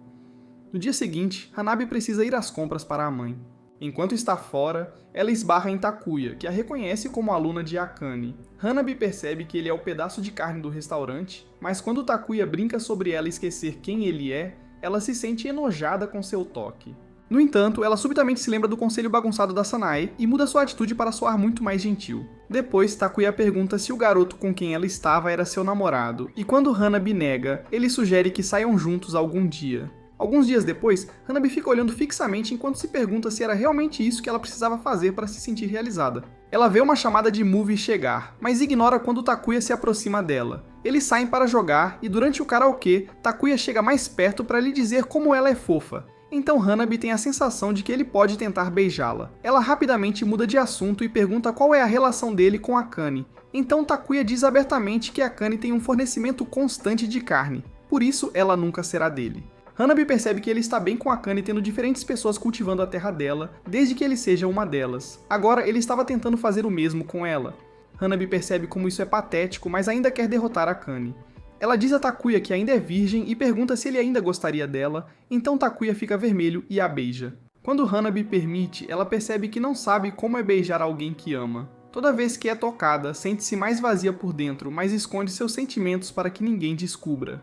No dia seguinte, Hanabi precisa ir às compras para a mãe. Enquanto está fora, ela esbarra em Takuya, que a reconhece como aluna de Akane. Hanabi percebe que ele é o pedaço de carne do restaurante, mas quando Takuya brinca sobre ela esquecer quem ele é, ela se sente enojada com seu toque. No entanto, ela subitamente se lembra do conselho bagunçado da Sanae e muda sua atitude para soar muito mais gentil. Depois, Takuya pergunta se o garoto com quem ela estava era seu namorado, e quando Hanabi nega, ele sugere que saiam juntos algum dia. Alguns dias depois, Hanabi fica olhando fixamente enquanto se pergunta se era realmente isso que ela precisava fazer para se sentir realizada. Ela vê uma chamada de Movie chegar, mas ignora quando Takuya se aproxima dela. Eles saem para jogar e durante o karaokê, Takuya chega mais perto para lhe dizer como ela é fofa. Então Hanabi tem a sensação de que ele pode tentar beijá-la. Ela rapidamente muda de assunto e pergunta qual é a relação dele com Akane. Então Takuya diz abertamente que Akane tem um fornecimento constante de carne, por isso ela nunca será dele. Hanabi percebe que ele está bem com Akane tendo diferentes pessoas cultivando a terra dela, desde que ele seja uma delas. Agora ele estava tentando fazer o mesmo com ela. Hanabi percebe como isso é patético, mas ainda quer derrotar Akane. Ela diz a Takuya que ainda é virgem e pergunta se ele ainda gostaria dela, então Takuya fica vermelho e a beija. Quando Hanabi permite, ela percebe que não sabe como é beijar alguém que ama. Toda vez que é tocada, sente-se mais vazia por dentro, mas esconde seus sentimentos para que ninguém descubra.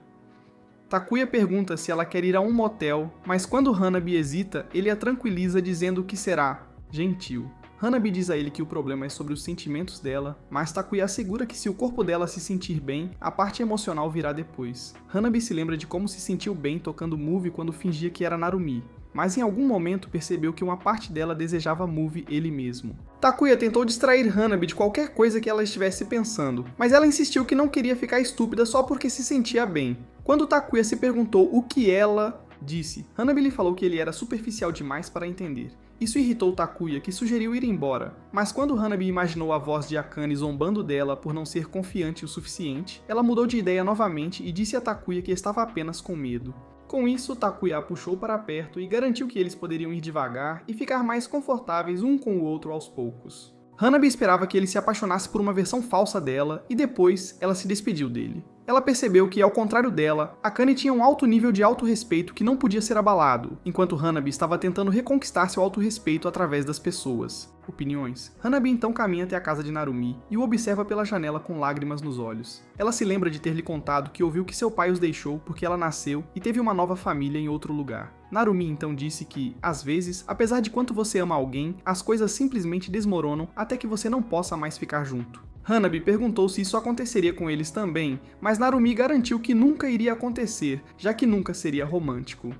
Takuya pergunta se ela quer ir a um motel, mas quando Hanabi hesita, ele a tranquiliza dizendo que será gentil. Hanabi diz a ele que o problema é sobre os sentimentos dela, mas Takuya assegura que se o corpo dela se sentir bem, a parte emocional virá depois. Hanabi se lembra de como se sentiu bem tocando Movie quando fingia que era Narumi, mas em algum momento percebeu que uma parte dela desejava Movie ele mesmo. Takuya tentou distrair Hanabi de qualquer coisa que ela estivesse pensando, mas ela insistiu que não queria ficar estúpida só porque se sentia bem. Quando Takuya se perguntou o que ela disse, Hanabi lhe falou que ele era superficial demais para entender. Isso irritou Takuya, que sugeriu ir embora, mas quando Hanabi imaginou a voz de Akane zombando dela por não ser confiante o suficiente, ela mudou de ideia novamente e disse a Takuya que estava apenas com medo. Com isso, Takuya a puxou para perto e garantiu que eles poderiam ir devagar e ficar mais confortáveis um com o outro aos poucos. Hanabi esperava que ele se apaixonasse por uma versão falsa dela e depois ela se despediu dele. Ela percebeu que, ao contrário dela, Akane tinha um alto nível de autorrespeito que não podia ser abalado, enquanto Hanabi estava tentando reconquistar seu autorrespeito através das pessoas. Opiniões. Hanabi então caminha até a casa de Narumi e o observa pela janela com lágrimas nos olhos. Ela se lembra de ter lhe contado que ouviu que seu pai os deixou porque ela nasceu e teve uma nova família em outro lugar. Narumi então disse que, às vezes, apesar de quanto você ama alguém, as coisas simplesmente desmoronam até que você não possa mais ficar junto. Hanabi perguntou se isso aconteceria com eles também, mas Narumi garantiu que nunca iria acontecer, já que nunca seria romântico.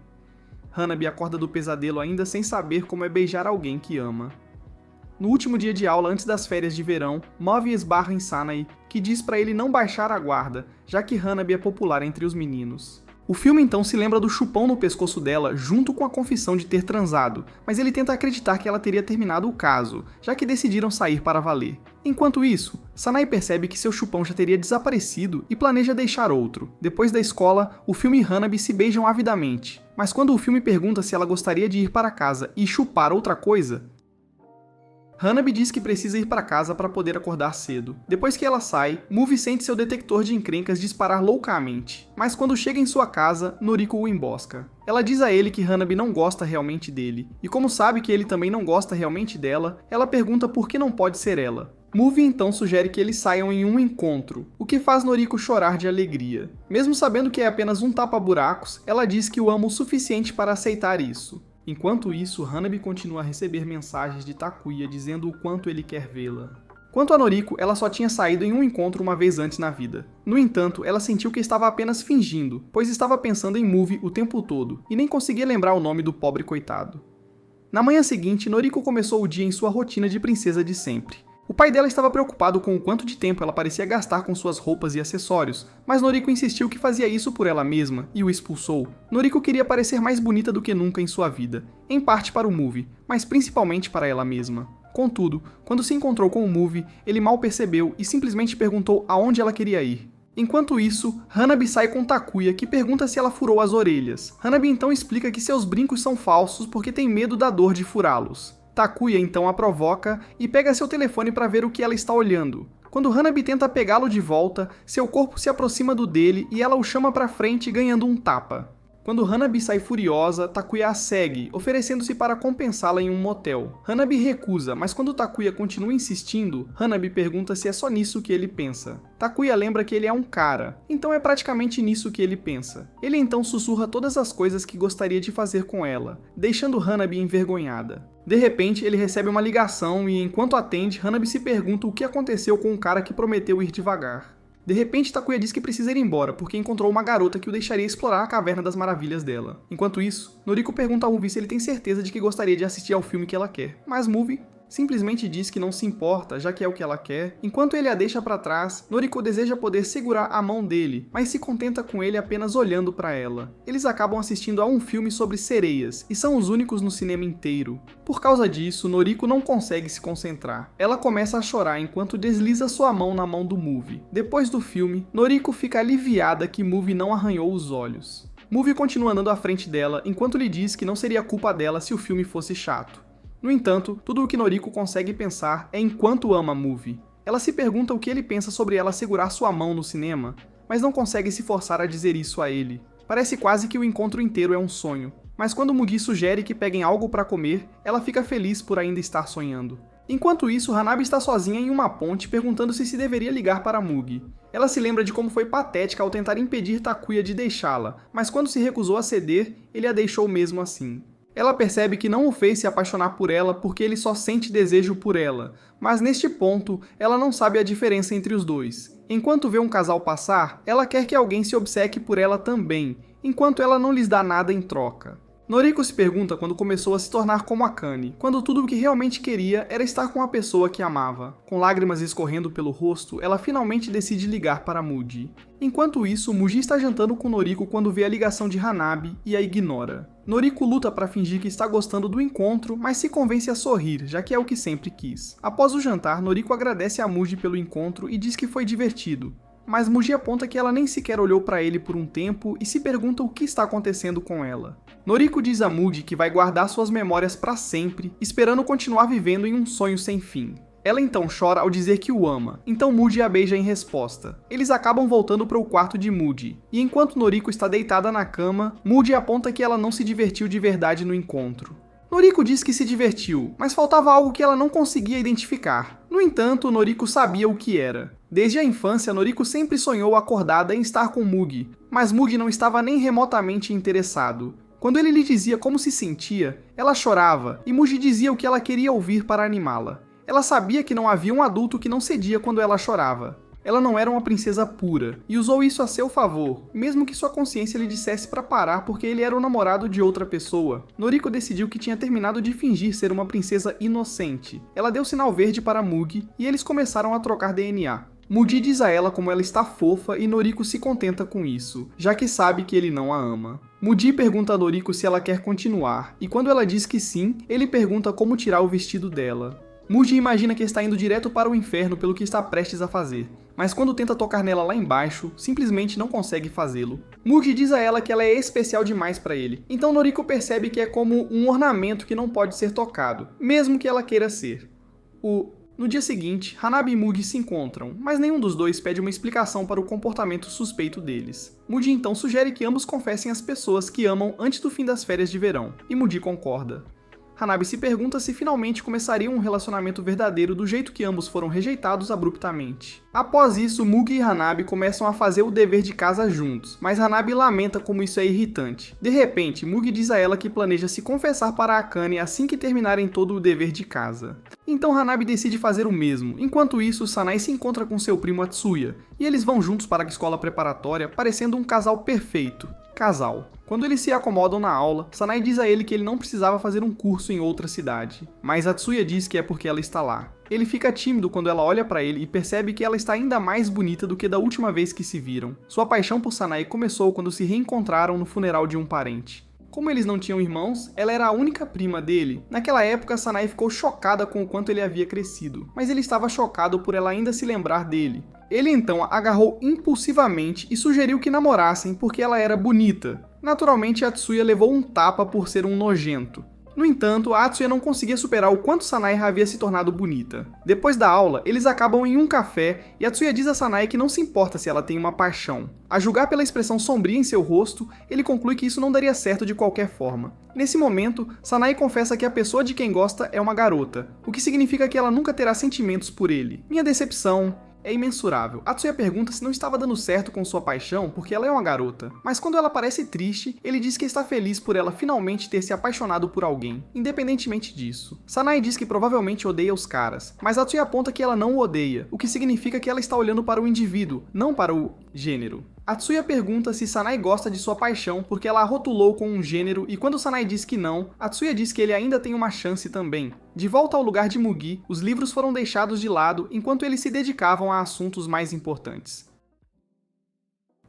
Hanabi acorda do pesadelo ainda sem saber como é beijar alguém que ama. No último dia de aula antes das férias de verão, Movie esbarra em Sanae, que diz para ele não baixar a guarda, já que Hanabi é popular entre os meninos. O filme então se lembra do chupão no pescoço dela junto com a confissão de ter transado, mas ele tenta acreditar que ela teria terminado o caso, já que decidiram sair para valer. Enquanto isso, Sanae percebe que seu chupão já teria desaparecido e planeja deixar outro. Depois da escola, o filme e Hanabi se beijam avidamente, mas quando o filme pergunta se ela gostaria de ir para casa e chupar outra coisa, Hanabi diz que precisa ir para casa para poder acordar cedo. Depois que ela sai, Movie sente seu detector de encrencas disparar loucamente, mas quando chega em sua casa, Noriko o embosca. Ela diz a ele que Hanabi não gosta realmente dele, e como sabe que ele também não gosta realmente dela, ela pergunta por que não pode ser ela. Muvi então sugere que eles saiam em um encontro, o que faz Noriko chorar de alegria. Mesmo sabendo que é apenas um tapa-buracos, ela diz que o ama o suficiente para aceitar isso. Enquanto isso, Hanabi continua a receber mensagens de Takuya dizendo o quanto ele quer vê-la. Quanto a Noriko, ela só tinha saído em um encontro uma vez antes na vida. No entanto, ela sentiu que estava apenas fingindo, pois estava pensando em Muvi o tempo todo, e nem conseguia lembrar o nome do pobre coitado. Na manhã seguinte, Noriko começou o dia em sua rotina de princesa de sempre. O pai dela estava preocupado com o quanto de tempo ela parecia gastar com suas roupas e acessórios, mas Noriko insistiu que fazia isso por ela mesma e o expulsou. Noriko queria parecer mais bonita do que nunca em sua vida, em parte para o Muvi, mas principalmente para ela mesma. Contudo, quando se encontrou com o Muvi, ele mal percebeu e simplesmente perguntou aonde ela queria ir. Enquanto isso, Hanabi sai com Takuya, que pergunta se ela furou as orelhas. Hanabi então explica que seus brincos são falsos porque tem medo da dor de furá-los. Takuya então a provoca e pega seu telefone para ver o que ela está olhando. Quando Hanabi tenta pegá-lo de volta, seu corpo se aproxima do dele e ela o chama para frente ganhando um tapa. Quando Hanabi sai furiosa, Takuya a segue, oferecendo-se para compensá-la em um motel. Hanabi recusa, mas quando Takuya continua insistindo, Hanabi pergunta se é só nisso que ele pensa. Takuya lembra que ele é um cara, então é praticamente nisso que ele pensa. Ele então sussurra todas as coisas que gostaria de fazer com ela, deixando Hanabi envergonhada. De repente, ele recebe uma ligação e, enquanto atende, Hanabi se pergunta o que aconteceu com o cara que prometeu ir devagar. De repente, Takuya diz que precisa ir embora, porque encontrou uma garota que o deixaria explorar a Caverna das Maravilhas dela. Enquanto isso, Noriko pergunta ao Muvi se ele tem certeza de que gostaria de assistir ao filme que ela quer, mas Muvi simplesmente diz que não se importa, já que é o que ela quer. Enquanto ele a deixa para trás, Noriko deseja poder segurar a mão dele, mas se contenta com ele apenas olhando para ela. Eles acabam assistindo a um filme sobre sereias, e são os únicos no cinema inteiro. Por causa disso, Noriko não consegue se concentrar. Ela começa a chorar enquanto desliza sua mão na mão do Muvi. Depois do filme, Noriko fica aliviada que Muvi não arranhou os olhos. Muvi continua andando à frente dela, enquanto lhe diz que não seria culpa dela se o filme fosse chato. No entanto, tudo o que Noriko consegue pensar é em quanto ama Muvi. Ela se pergunta o que ele pensa sobre ela segurar sua mão no cinema, mas não consegue se forçar a dizer isso a ele. Parece quase que o encontro inteiro é um sonho, mas quando Mugi sugere que peguem algo para comer, ela fica feliz por ainda estar sonhando. Enquanto isso, Hanabi está sozinha em uma ponte perguntando se deveria ligar para Mugi. Ela se lembra de como foi patética ao tentar impedir Takuya de deixá-la, mas quando se recusou a ceder, ele a deixou mesmo assim. Ela percebe que não o fez se apaixonar por ela porque ele só sente desejo por ela, mas neste ponto, ela não sabe a diferença entre os dois. Enquanto vê um casal passar, ela quer que alguém se obceque por ela também, enquanto ela não lhes dá nada em troca. Noriko se pergunta quando começou a se tornar como Akane, quando tudo o que realmente queria era estar com a pessoa que amava. Com lágrimas escorrendo pelo rosto, ela finalmente decide ligar para Muji. Enquanto isso, Muji está jantando com Noriko quando vê a ligação de Hanabi e a ignora. Noriko luta para fingir que está gostando do encontro, mas se convence a sorrir, já que é o que sempre quis. Após o jantar, Noriko agradece a Muji pelo encontro e diz que foi divertido. Mas Muji aponta que ela nem sequer olhou para ele por um tempo e se pergunta o que está acontecendo com ela. Noriko diz a Muji que vai guardar suas memórias para sempre, esperando continuar vivendo em um sonho sem fim. Ela então chora ao dizer que o ama, então Muji a beija em resposta. Eles acabam voltando para o quarto de Muji, e enquanto Noriko está deitada na cama, Muji aponta que ela não se divertiu de verdade no encontro. Noriko diz que se divertiu, mas faltava algo que ela não conseguia identificar. No entanto, Noriko sabia o que era. Desde a infância, Noriko sempre sonhou acordada em estar com Mugi, mas Mugi não estava nem remotamente interessado. Quando ele lhe dizia como se sentia, ela chorava, e Mugi dizia o que ela queria ouvir para animá-la. Ela sabia que não havia um adulto que não cedia quando ela chorava. Ela não era uma princesa pura, e usou isso a seu favor, mesmo que sua consciência lhe dissesse para parar porque ele era o namorado de outra pessoa. Noriko decidiu que tinha terminado de fingir ser uma princesa inocente. Ela deu sinal verde para Mugi, e eles começaram a trocar DNA. Mugi diz a ela como ela está fofa e Noriko se contenta com isso, já que sabe que ele não a ama. Mugi pergunta a Noriko se ela quer continuar, e quando ela diz que sim, ele pergunta como tirar o vestido dela. Mugi imagina que está indo direto para o inferno pelo que está prestes a fazer, mas quando tenta tocar nela lá embaixo, simplesmente não consegue fazê-lo. Mugi diz a ela que ela é especial demais para ele, então Noriko percebe que é como um ornamento que não pode ser tocado, mesmo que ela queira ser. No dia seguinte, Hanabi e Mugi se encontram, mas nenhum dos dois pede uma explicação para o comportamento suspeito deles. Mugi então sugere que ambos confessem as pessoas que amam antes do fim das férias de verão, e Mugi concorda. Hanabi se pergunta se finalmente começariam um relacionamento verdadeiro do jeito que ambos foram rejeitados abruptamente. Após isso, Mugi e Hanabi começam a fazer o dever de casa juntos, mas Hanabi lamenta como isso é irritante. De repente, Mugi diz a ela que planeja se confessar para Akane assim que terminarem todo o dever de casa. Então Hanabi decide fazer o mesmo. Enquanto isso, Sanae se encontra com seu primo Atsuya, e eles vão juntos para a escola preparatória, parecendo um casal perfeito. Quando eles se acomodam na aula, Sanae diz a ele que ele não precisava fazer um curso em outra cidade, mas Atsuya diz que é porque ela está lá. Ele fica tímido quando ela olha para ele e percebe que ela está ainda mais bonita do que da última vez que se viram. Sua paixão por Sanae começou quando se reencontraram no funeral de um parente. Como eles não tinham irmãos, ela era a única prima dele. Naquela época, Sanae ficou chocada com o quanto ele havia crescido, mas ele estava chocado por ela ainda se lembrar dele. Ele então a agarrou impulsivamente e sugeriu que namorassem porque ela era bonita. Naturalmente, Atsuya levou um tapa por ser um nojento. No entanto, Atsuya não conseguia superar o quanto Sanae havia se tornado bonita. Depois da aula, eles acabam em um café e Atsuya diz a Sanae que não se importa se ela tem uma paixão. A julgar pela expressão sombria em seu rosto, ele conclui que isso não daria certo de qualquer forma. Nesse momento, Sanae confessa que a pessoa de quem gosta é uma garota, o que significa que ela nunca terá sentimentos por ele. Minha decepção é imensurável. Atsuya pergunta se não estava dando certo com sua paixão porque ela é uma garota, mas quando ela parece triste, ele diz que está feliz por ela finalmente ter se apaixonado por alguém, independentemente disso. Sanae diz que provavelmente odeia os caras, mas Atsuya aponta que ela não o odeia, o que significa que ela está olhando para o indivíduo, não para o gênero. Atsuya pergunta se Sanae gosta de sua paixão porque ela a rotulou com um gênero e quando Sanae diz que não, Atsuya diz que ele ainda tem uma chance também. De volta ao lugar de Mugi, os livros foram deixados de lado enquanto eles se dedicavam a assuntos mais importantes.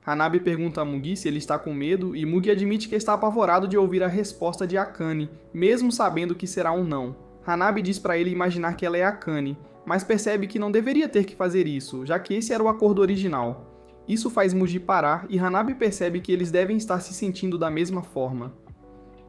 Hanabi pergunta a Mugi se ele está com medo e Mugi admite que está apavorado de ouvir a resposta de Akane, mesmo sabendo que será um não. Hanabi diz para ele imaginar que ela é Akane, mas percebe que não deveria ter que fazer isso, já que esse era o acordo original. Isso faz Mugi parar e Hanabi percebe que eles devem estar se sentindo da mesma forma.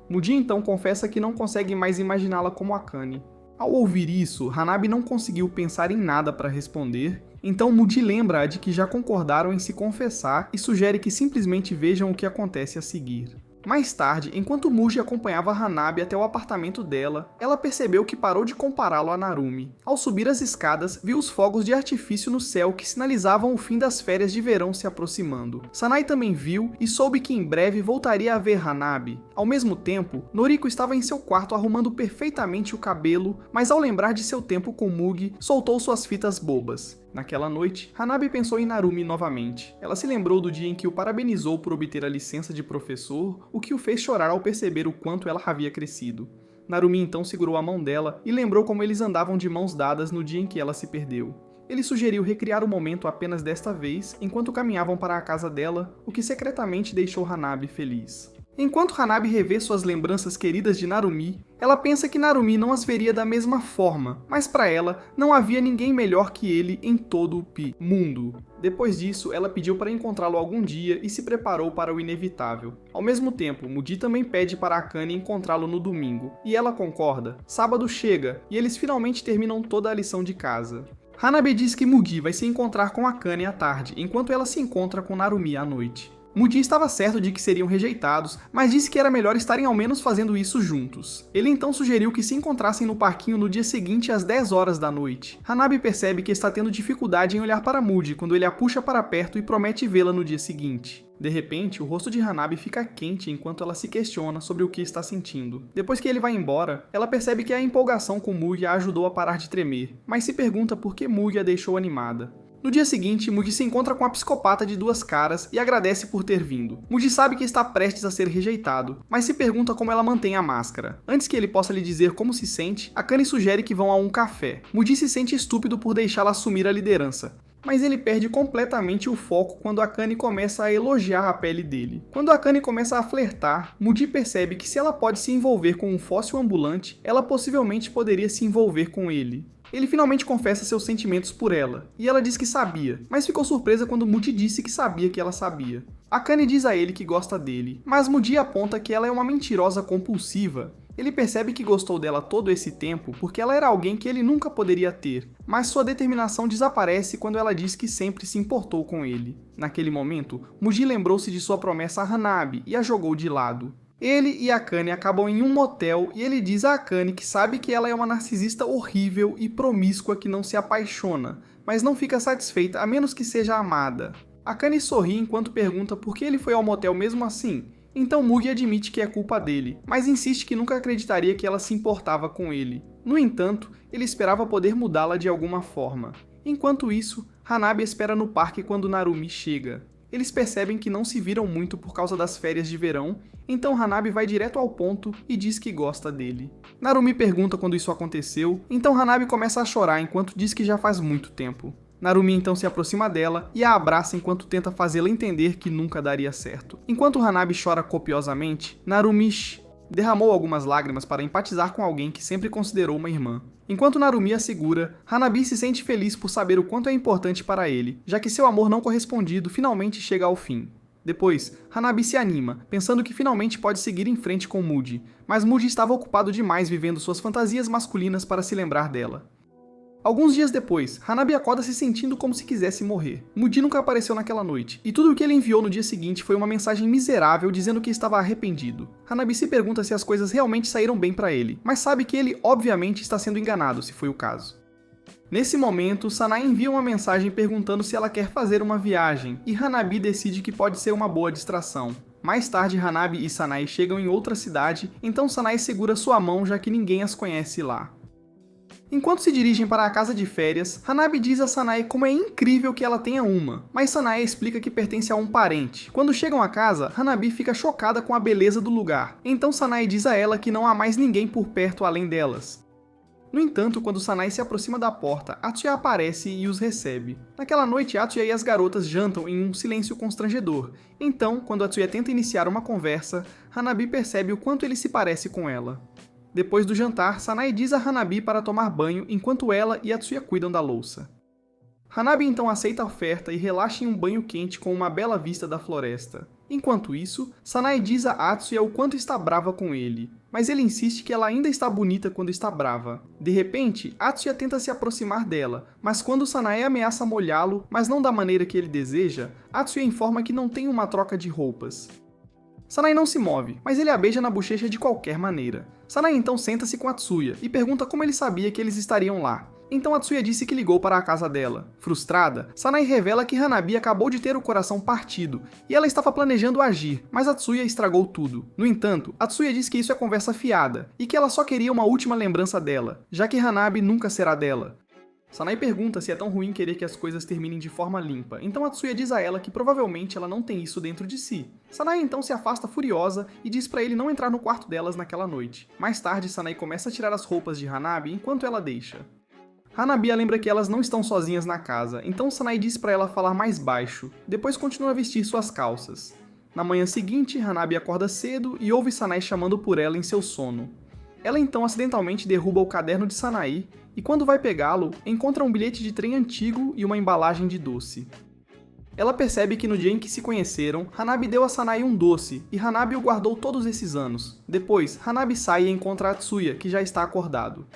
Mugi então confessa que não consegue mais imaginá-la como Akane. Ao ouvir isso, Hanabi não conseguiu pensar em nada para responder, então Mugi lembra-a de que já concordaram em se confessar e sugere que simplesmente vejam o que acontece a seguir. Mais tarde, enquanto Mugi acompanhava Hanabi até o apartamento dela, ela percebeu que parou de compará-lo a Narumi. Ao subir as escadas, viu os fogos de artifício no céu que sinalizavam o fim das férias de verão se aproximando. Sanae também viu e soube que em breve voltaria a ver Hanabi. Ao mesmo tempo, Noriko estava em seu quarto arrumando perfeitamente o cabelo, mas ao lembrar de seu tempo com Mugi, soltou suas fitas bobas. Naquela noite, Hanabi pensou em Narumi novamente. Ela se lembrou do dia em que o parabenizou por obter a licença de professor, o que o fez chorar ao perceber o quanto ela havia crescido. Narumi então segurou a mão dela e lembrou como eles andavam de mãos dadas no dia em que ela se perdeu. Ele sugeriu recriar o momento apenas desta vez, enquanto caminhavam para a casa dela, o que secretamente deixou Hanabi feliz. Enquanto Hanabi revê suas lembranças queridas de Narumi, ela pensa que Narumi não as veria da mesma forma, mas para ela não havia ninguém melhor que ele em todo o mundo. Depois disso, ela pediu para encontrá-lo algum dia e se preparou para o inevitável. Ao mesmo tempo, Mugi também pede para Akane encontrá-lo no domingo, e ela concorda. Sábado chega, e eles finalmente terminam toda a lição de casa. Hanabi diz que Mugi vai se encontrar com Akane à tarde, enquanto ela se encontra com Narumi à noite. Mugi estava certo de que seriam rejeitados, mas disse que era melhor estarem ao menos fazendo isso juntos. Ele então sugeriu que se encontrassem no parquinho no dia seguinte às 10 horas da noite. Hanabi percebe que está tendo dificuldade em olhar para Mugi quando ele a puxa para perto e promete vê-la no dia seguinte. De repente, o rosto de Hanabi fica quente enquanto ela se questiona sobre o que está sentindo. Depois que ele vai embora, ela percebe que a empolgação com Mugi a ajudou a parar de tremer, mas se pergunta por que Mugi a deixou animada. No dia seguinte, Mugi se encontra com a psicopata de duas caras e agradece por ter vindo. Mugi sabe que está prestes a ser rejeitado, mas se pergunta como ela mantém a máscara. Antes que ele possa lhe dizer como se sente, Akane sugere que vão a um café. Mugi se sente estúpido por deixá-la assumir a liderança, mas ele perde completamente o foco quando Akane começa a elogiar a pele dele. Quando Akane começa a flertar, Mugi percebe que se ela pode se envolver com um fóssil ambulante, ela possivelmente poderia se envolver com ele. Ele finalmente confessa seus sentimentos por ela, e ela diz que sabia, mas ficou surpresa quando Mugi disse que sabia que ela sabia. Akane diz a ele que gosta dele, mas Mugi aponta que ela é uma mentirosa compulsiva. Ele percebe que gostou dela todo esse tempo porque ela era alguém que ele nunca poderia ter, mas sua determinação desaparece quando ela diz que sempre se importou com ele. Naquele momento, Mugi lembrou-se de sua promessa a Hanabi e a jogou de lado. Ele e Akane acabam em um motel e ele diz a Akane que sabe que ela é uma narcisista horrível e promíscua que não se apaixona, mas não fica satisfeita a menos que seja amada. Akane sorri enquanto pergunta por que ele foi ao motel mesmo assim, então Mugi admite que é culpa dele, mas insiste que nunca acreditaria que ela se importava com ele. No entanto, ele esperava poder mudá-la de alguma forma. Enquanto isso, Hanabi espera no parque quando Narumi chega. Eles percebem que não se viram muito por causa das férias de verão, então Hanabi vai direto ao ponto e diz que gosta dele. Narumi pergunta quando isso aconteceu, então Hanabi começa a chorar enquanto diz que já faz muito tempo. Narumi então se aproxima dela e a abraça enquanto tenta fazê-la entender que nunca daria certo. Enquanto Hanabi chora copiosamente, Narumi derramou algumas lágrimas para empatizar com alguém que sempre considerou uma irmã. Enquanto Narumi a segura, Hanabi se sente feliz por saber o quanto é importante para ele, já que seu amor não correspondido finalmente chega ao fim. Depois, Hanabi se anima, pensando que finalmente pode seguir em frente com Muji, mas Muji estava ocupado demais vivendo suas fantasias masculinas para se lembrar dela. Alguns dias depois, Hanabi acorda se sentindo como se quisesse morrer. Muji nunca apareceu naquela noite, e tudo o que ele enviou no dia seguinte foi uma mensagem miserável dizendo que estava arrependido. Hanabi se pergunta se as coisas realmente saíram bem para ele, mas sabe que ele obviamente está sendo enganado, se foi o caso. Nesse momento, Sanae envia uma mensagem perguntando se ela quer fazer uma viagem, e Hanabi decide que pode ser uma boa distração. Mais tarde, Hanabi e Sanae chegam em outra cidade, então Sanae segura sua mão já que ninguém as conhece lá. Enquanto se dirigem para a casa de férias, Hanabi diz a Sanae como é incrível que ela tenha uma, mas Sanae explica que pertence a um parente. Quando chegam a casa, Hanabi fica chocada com a beleza do lugar, então Sanae diz a ela que não há mais ninguém por perto além delas. No entanto, quando Sanae se aproxima da porta, Atsuya aparece e os recebe. Naquela noite, Atsuya e as garotas jantam em um silêncio constrangedor, então, quando Atsuya tenta iniciar uma conversa, Hanabi percebe o quanto ele se parece com ela. Depois do jantar, Sanae diz a Hanabi para tomar banho enquanto ela e Atsuya cuidam da louça. Hanabi então aceita a oferta e relaxa em um banho quente com uma bela vista da floresta. Enquanto isso, Sanae diz a Atsuya o quanto está brava com ele, mas ele insiste que ela ainda está bonita quando está brava. De repente, Atsuya tenta se aproximar dela, mas quando Sanae ameaça molhá-lo, mas não da maneira que ele deseja, Atsuya informa que não tem uma troca de roupas. Sanae não se move, mas ele a beija na bochecha de qualquer maneira. Sanae então senta-se com Atsuya e pergunta como ele sabia que eles estariam lá. Então Atsuya disse que ligou para a casa dela. Frustrada, Sanae revela que Hanabi acabou de ter o coração partido e ela estava planejando agir, mas Atsuya estragou tudo. No entanto, Atsuya diz que isso é conversa fiada e que ela só queria uma última lembrança dela, já que Hanabi nunca será dela. Sanae pergunta se é tão ruim querer que as coisas terminem de forma limpa, então Atsuya diz a ela que provavelmente ela não tem isso dentro de si. Sanae então se afasta furiosa e diz pra ele não entrar no quarto delas naquela noite. Mais tarde, Sanae começa a tirar as roupas de Hanabi enquanto ela deixa. Hanabi a lembra que elas não estão sozinhas na casa, então Sanae diz pra ela falar mais baixo, depois continua a vestir suas calças. Na manhã seguinte, Hanabi acorda cedo e ouve Sanae chamando por ela em seu sono. Ela então acidentalmente derruba o caderno de Sanae e quando vai pegá-lo, encontra um bilhete de trem antigo e uma embalagem de doce. Ela percebe que no dia em que se conheceram, Hanabi deu a Sanae um doce e Hanabi o guardou todos esses anos. Depois, Hanabi sai e encontra Atsuya, que já está acordado.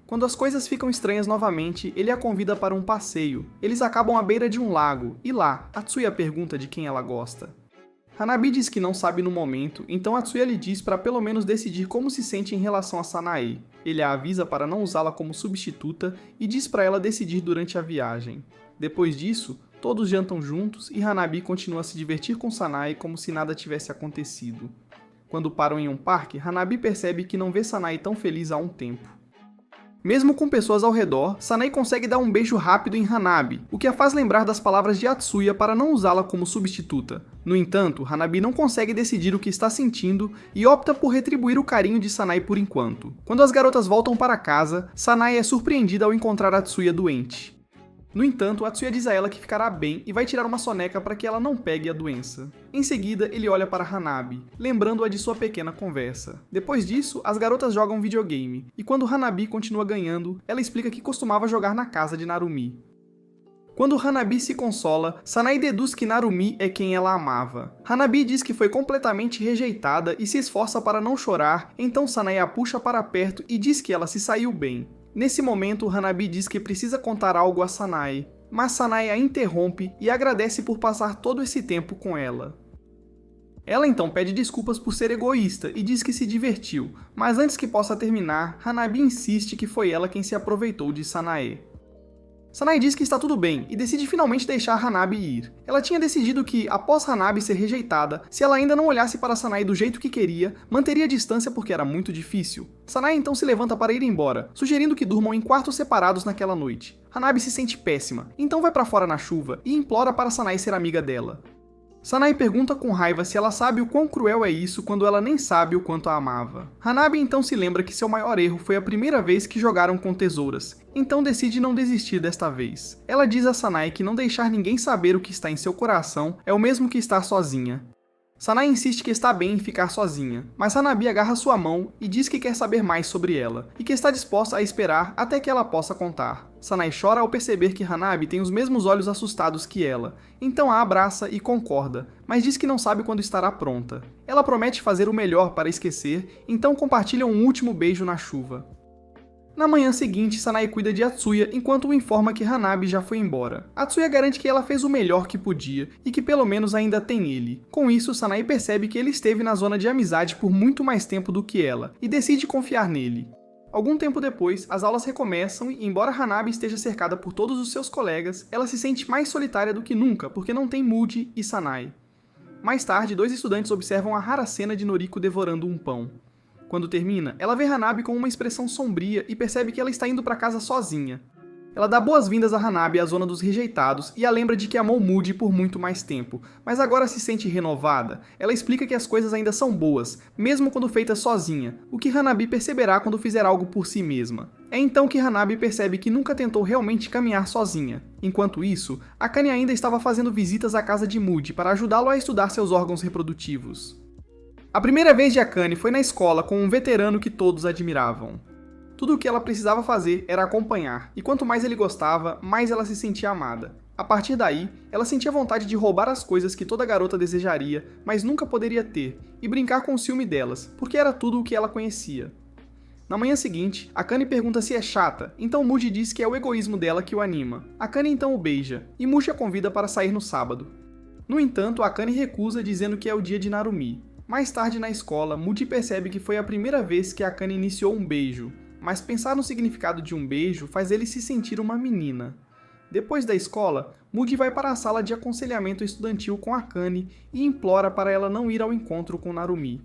Quando as coisas ficam estranhas novamente, ele a convida para um passeio. Eles acabam à beira de um lago e lá, Atsuya pergunta de quem ela gosta. Hanabi diz que não sabe no momento, então Atsuya lhe diz para pelo menos decidir como se sente em relação a Sanae. Ele a avisa para não usá-la como substituta e diz para ela decidir durante a viagem. Depois disso, todos jantam juntos e Hanabi continua a se divertir com Sanae como se nada tivesse acontecido. Quando param em um parque, Hanabi percebe que não vê Sanae tão feliz há um tempo. Mesmo com pessoas ao redor, Sanae consegue dar um beijo rápido em Hanabi, o que a faz lembrar das palavras de Atsuya para não usá-la como substituta. No entanto, Hanabi não consegue decidir o que está sentindo e opta por retribuir o carinho de Sanae por enquanto. Quando as garotas voltam para casa, Sanae é surpreendida ao encontrar Atsuya doente. No entanto, Atsuya diz a ela que ficará bem e vai tirar uma soneca para que ela não pegue a doença. Em seguida, ele olha para Hanabi, lembrando-a de sua pequena conversa. Depois disso, as garotas jogam videogame, e quando Hanabi continua ganhando, ela explica que costumava jogar na casa de Narumi. Quando Hanabi se consola, Sanae deduz que Narumi é quem ela amava. Hanabi diz que foi completamente rejeitada e se esforça para não chorar, então Sanae a puxa para perto e diz que ela se saiu bem. Nesse momento, Hanabi diz que precisa contar algo a Sanae, mas Sanae a interrompe e agradece por passar todo esse tempo com ela. Ela então pede desculpas por ser egoísta e diz que se divertiu, mas antes que possa terminar, Hanabi insiste que foi ela quem se aproveitou de Sanae. Sanae diz que está tudo bem e decide finalmente deixar Hanabi ir. Ela tinha decidido que, após Hanabi ser rejeitada, se ela ainda não olhasse para Sanae do jeito que queria, manteria a distância porque era muito difícil. Sanae então se levanta para ir embora, sugerindo que durmam em quartos separados naquela noite. Hanabi se sente péssima, então vai para fora na chuva e implora para Sanae ser amiga dela. Sanae pergunta com raiva se ela sabe o quão cruel é isso quando ela nem sabe o quanto a amava. Hanabi então se lembra que seu maior erro foi a primeira vez que jogaram com tesouras, então decide não desistir desta vez. Ela diz a Sanae que não deixar ninguém saber o que está em seu coração é o mesmo que estar sozinha. Sanae insiste que está bem em ficar sozinha, mas Hanabi agarra sua mão e diz que quer saber mais sobre ela, e que está disposta a esperar até que ela possa contar. Sanae chora ao perceber que Hanabi tem os mesmos olhos assustados que ela, então a abraça e concorda, mas diz que não sabe quando estará pronta. Ela promete fazer o melhor para esquecer, então compartilham um último beijo na chuva. Na manhã seguinte, Sanae cuida de Atsuya enquanto o informa que Hanabi já foi embora. Atsuya garante que ela fez o melhor que podia e que pelo menos ainda tem ele. Com isso, Sanae percebe que ele esteve na zona de amizade por muito mais tempo do que ela e decide confiar nele. Algum tempo depois, as aulas recomeçam e, embora Hanabi esteja cercada por todos os seus colegas, ela se sente mais solitária do que nunca porque não tem Muji e Sanae. Mais tarde, dois estudantes observam a rara cena de Noriko devorando um pão. Quando termina, ela vê Hanabi com uma expressão sombria e percebe que ela está indo para casa sozinha. Ela dá boas-vindas a Hanabi à zona dos rejeitados e a lembra de que amou Muji por muito mais tempo, mas agora se sente renovada. Ela explica que as coisas ainda são boas, mesmo quando feitas sozinha, o que Hanabi perceberá quando fizer algo por si mesma. É então que Hanabi percebe que nunca tentou realmente caminhar sozinha. Enquanto isso, Akane ainda estava fazendo visitas à casa de Muji para ajudá-lo a estudar seus órgãos reprodutivos. A primeira vez de Akane foi na escola com um veterano que todos admiravam. Tudo o que ela precisava fazer era acompanhar, e quanto mais ele gostava, mais ela se sentia amada. A partir daí, ela sentia vontade de roubar as coisas que toda garota desejaria, mas nunca poderia ter, e brincar com o ciúme delas, porque era tudo o que ela conhecia. Na manhã seguinte, Akane pergunta se é chata, então Muji diz que é o egoísmo dela que o anima. Akane então o beija, e Muji a convida para sair no sábado. No entanto, Akane recusa dizendo que é o dia de Narumi. Mais tarde na escola, Muji percebe que foi a primeira vez que Akane iniciou um beijo, mas pensar no significado de um beijo faz ele se sentir uma menina. Depois da escola, Muji vai para a sala de aconselhamento estudantil com Akane e implora para ela não ir ao encontro com Narumi.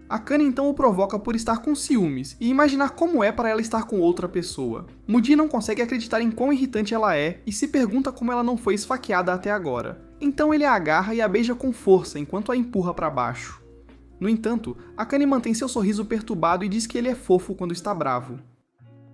Akane então o provoca por estar com ciúmes e imaginar como é para ela estar com outra pessoa. Muji não consegue acreditar em quão irritante ela é e se pergunta como ela não foi esfaqueada até agora. Então ele a agarra e a beija com força enquanto a empurra para baixo. No entanto, Akane mantém seu sorriso perturbado e diz que ele é fofo quando está bravo.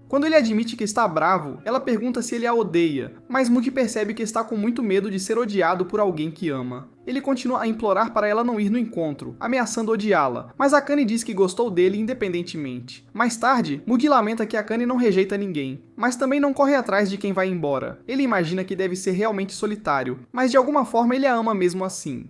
Quando ele admite que está bravo, ela pergunta se ele a odeia, mas Muji percebe que está com muito medo de ser odiado por alguém que ama. Ele continua a implorar para ela não ir no encontro, ameaçando odiá-la, mas Akane diz que gostou dele independentemente. Mais tarde, Muji lamenta que Akane não rejeita ninguém, mas também não corre atrás de quem vai embora. Ele imagina que deve ser realmente solitário, mas de alguma forma ele a ama mesmo assim.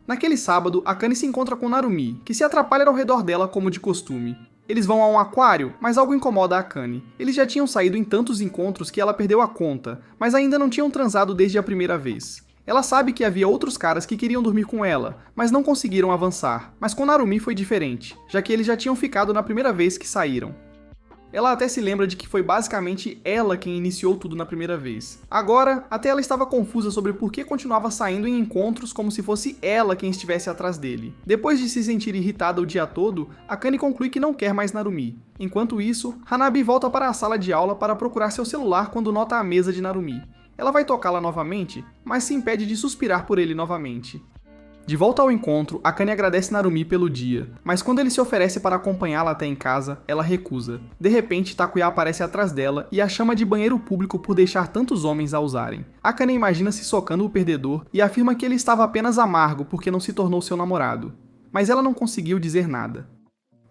Naquele sábado, Akane se encontra com Narumi, que se atrapalha ao redor dela como de costume. Eles vão a um aquário, mas algo incomoda a Akane. Eles já tinham saído em tantos encontros que ela perdeu a conta, mas ainda não tinham transado desde a primeira vez. Ela sabe que havia outros caras que queriam dormir com ela, mas não conseguiram avançar. Mas com Narumi foi diferente, já que eles já tinham ficado na primeira vez que saíram. Ela até se lembra de que foi basicamente ela quem iniciou tudo na primeira vez. Agora, até ela estava confusa sobre por que continuava saindo em encontros como se fosse ela quem estivesse atrás dele. Depois de se sentir irritada o dia todo, Akane conclui que não quer mais Narumi. Enquanto isso, Hanabi volta para a sala de aula para procurar seu celular quando nota a mesa de Narumi. Ela vai tocá-la novamente, mas se impede de suspirar por ele novamente. De volta ao encontro, Akane agradece Narumi pelo dia, mas quando ele se oferece para acompanhá-la até em casa, ela recusa. De repente, Takuya aparece atrás dela e a chama de banheiro público por deixar tantos homens a usarem. Akane imagina-se socando o perdedor e afirma que ele estava apenas amargo porque não se tornou seu namorado. Mas ela não conseguiu dizer nada.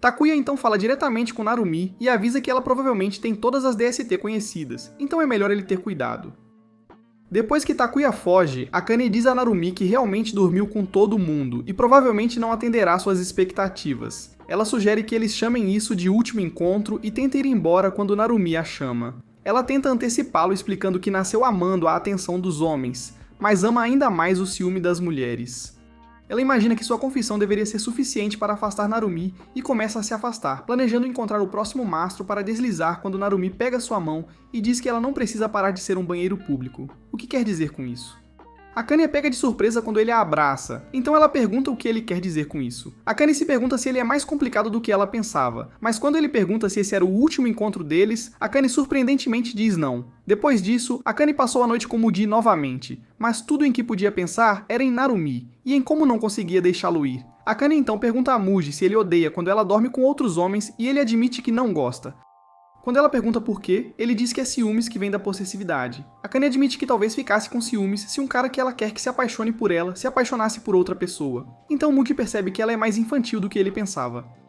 Takuya então fala diretamente com Narumi e avisa que ela provavelmente tem todas as DST conhecidas, então é melhor ele ter cuidado. Depois que Takuya foge, Akane diz a Narumi que realmente dormiu com todo mundo e provavelmente não atenderá suas expectativas. Ela sugere que eles chamem isso de último encontro e tenta ir embora quando Narumi a chama. Ela tenta antecipá-lo explicando que nasceu amando a atenção dos homens, mas ama ainda mais o ciúme das mulheres. Ela imagina que sua confissão deveria ser suficiente para afastar Narumi e começa a se afastar, planejando encontrar o próximo mastro para deslizar quando Narumi pega sua mão e diz que ela não precisa parar de ser um banheiro público. O que quer dizer com isso? Akane é pega de surpresa quando ele a abraça, então ela pergunta o que ele quer dizer com isso. Akane se pergunta se ele é mais complicado do que ela pensava, mas quando ele pergunta se esse era o último encontro deles, Akane surpreendentemente diz não. Depois disso, Akane passou a noite com Mugi novamente, mas tudo em que podia pensar era em Narumi, e em como não conseguia deixá-lo ir. Akane então pergunta a Mugi se ele odeia quando ela dorme com outros homens e ele admite que não gosta. Quando ela pergunta por quê, ele diz que é ciúmes que vem da possessividade. Akane admite que talvez ficasse com ciúmes se um cara que ela quer que se apaixone por ela se apaixonasse por outra pessoa. Então Mugi percebe que ela é mais infantil do que ele pensava.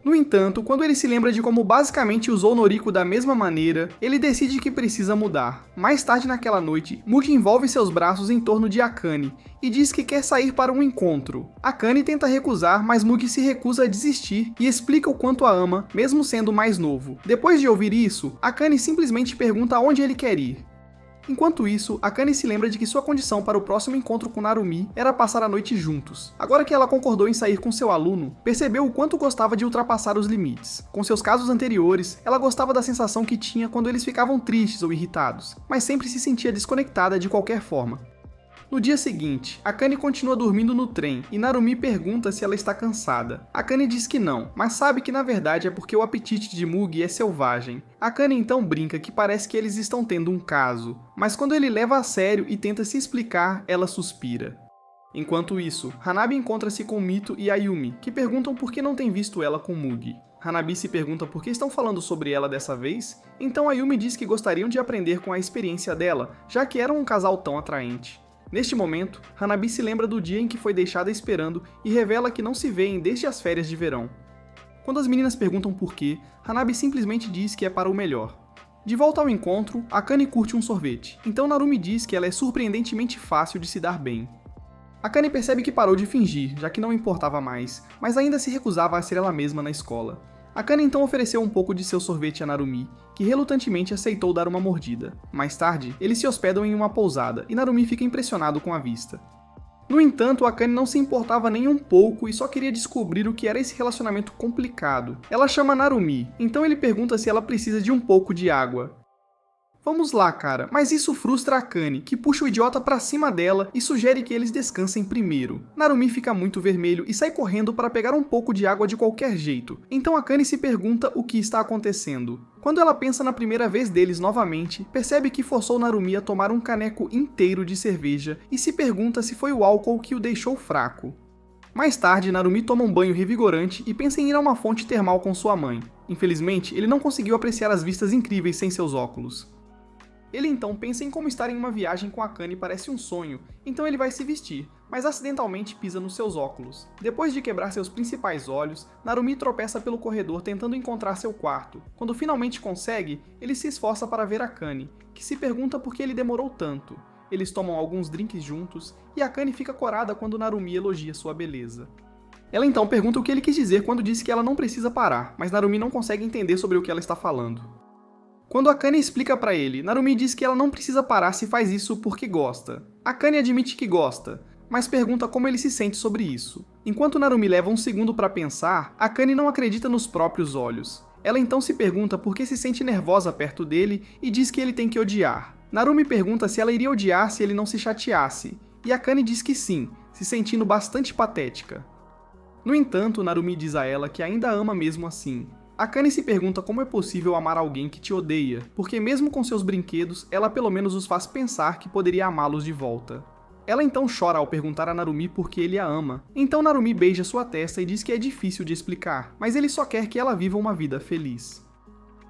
No entanto, quando ele se lembra de como basicamente usou Noriko da mesma maneira, ele decide que precisa mudar. Mais tarde naquela noite, Mugi envolve seus braços em torno de Akane e diz que quer sair para um encontro. Akane tenta recusar, mas Mugi se recusa a desistir e explica o quanto a ama, mesmo sendo mais novo. Depois de ouvir isso, Akane simplesmente pergunta aonde ele quer ir. Enquanto isso, Akane se lembra de que sua condição para o próximo encontro com Narumi era passar a noite juntos. Agora que ela concordou em sair com seu aluno, percebeu o quanto gostava de ultrapassar os limites. Com seus casos anteriores, ela gostava da sensação que tinha quando eles ficavam tristes ou irritados, mas sempre se sentia desconectada de qualquer forma. No dia seguinte, Akane continua dormindo no trem e Narumi pergunta se ela está cansada. Akane diz que não, mas sabe que na verdade é porque o apetite de Mugi é selvagem. Akane então brinca que parece que eles estão tendo um caso, mas quando ele leva a sério e tenta se explicar, ela suspira. Enquanto isso, Hanabi encontra-se com Mito e Ayumi, que perguntam por que não tem visto ela com Mugi. Hanabi se pergunta por que estão falando sobre ela dessa vez, então Ayumi diz que gostariam de aprender com a experiência dela, já que eram um casal tão atraente. Neste momento, Hanabi se lembra do dia em que foi deixada esperando e revela que não se veem desde as férias de verão. Quando as meninas perguntam por quê, Hanabi simplesmente diz que é para o melhor. De volta ao encontro, Akane curte um sorvete, então Narumi diz que ela é surpreendentemente fácil de se dar bem. Akane percebe que parou de fingir, já que não importava mais, mas ainda se recusava a ser ela mesma na escola. Akane então ofereceu um pouco de seu sorvete a Narumi, que relutantemente aceitou dar uma mordida. Mais tarde, eles se hospedam em uma pousada e Narumi fica impressionado com a vista. No entanto, Akane não se importava nem um pouco e só queria descobrir o que era esse relacionamento complicado. Ela chama Narumi, então ele pergunta se ela precisa de um pouco de água. Vamos lá, cara, mas isso frustra Akane, que puxa o idiota pra cima dela e sugere que eles descansem primeiro. Narumi fica muito vermelho e sai correndo para pegar um pouco de água de qualquer jeito, então Akane se pergunta o que está acontecendo. Quando ela pensa na primeira vez deles novamente, percebe que forçou Narumi a tomar um caneco inteiro de cerveja e se pergunta se foi o álcool que o deixou fraco. Mais tarde, Narumi toma um banho revigorante e pensa em ir a uma fonte termal com sua mãe. Infelizmente, ele não conseguiu apreciar as vistas incríveis sem seus óculos. Ele então pensa em como estar em uma viagem com Akane parece um sonho, então ele vai se vestir, mas acidentalmente pisa nos seus óculos. Depois de quebrar seus principais olhos, Narumi tropeça pelo corredor tentando encontrar seu quarto. Quando finalmente consegue, ele se esforça para ver Akane, que se pergunta por que ele demorou tanto. Eles tomam alguns drinks juntos, e Akane fica corada quando Narumi elogia sua beleza. Ela então pergunta o que ele quis dizer quando disse que ela não precisa parar, mas Narumi não consegue entender sobre o que ela está falando. Quando Akane explica pra ele, Narumi diz que ela não precisa parar se faz isso porque gosta. Akane admite que gosta, mas pergunta como ele se sente sobre isso. Enquanto Narumi leva um segundo pra pensar, Akane não acredita nos próprios olhos. Ela então se pergunta por que se sente nervosa perto dele e diz que ele tem que odiar. Narumi pergunta se ela iria odiar se ele não se chateasse, e Akane diz que sim, se sentindo bastante patética. No entanto, Narumi diz a ela que ainda ama mesmo assim. Akane se pergunta como é possível amar alguém que te odeia, porque mesmo com seus brinquedos, ela pelo menos os faz pensar que poderia amá-los de volta. Ela então chora ao perguntar a Narumi por que ele a ama. Então Narumi beija sua testa e diz que é difícil de explicar, mas ele só quer que ela viva uma vida feliz.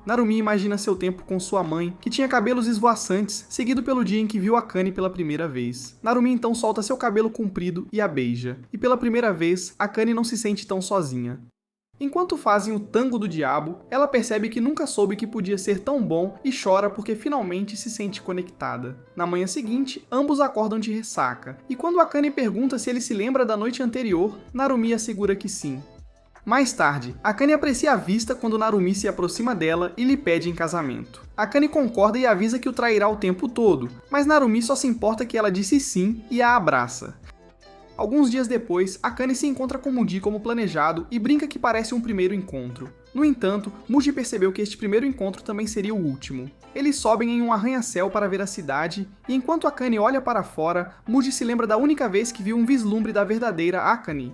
Narumi imagina seu tempo com sua mãe, que tinha cabelos esvoaçantes, seguido pelo dia em que viu Akane pela primeira vez. Narumi então solta seu cabelo comprido e a beija, e pela primeira vez, Akane não se sente tão sozinha. Enquanto fazem o tango do diabo, ela percebe que nunca soube que podia ser tão bom e chora porque finalmente se sente conectada. Na manhã seguinte, ambos acordam de ressaca, e quando Akane pergunta se ele se lembra da noite anterior, Narumi assegura que sim. Mais tarde, Akane aprecia a vista quando Narumi se aproxima dela e lhe pede em casamento. Akane concorda e avisa que o trairá o tempo todo, mas Narumi só se importa que ela disse sim e a abraça. Alguns dias depois, Akane se encontra com Muji como planejado e brinca que parece um primeiro encontro. No entanto, Muji percebeu que este primeiro encontro também seria o último. Eles sobem em um arranha-céu para ver a cidade, e enquanto Akane olha para fora, Muji se lembra da única vez que viu um vislumbre da verdadeira Akane.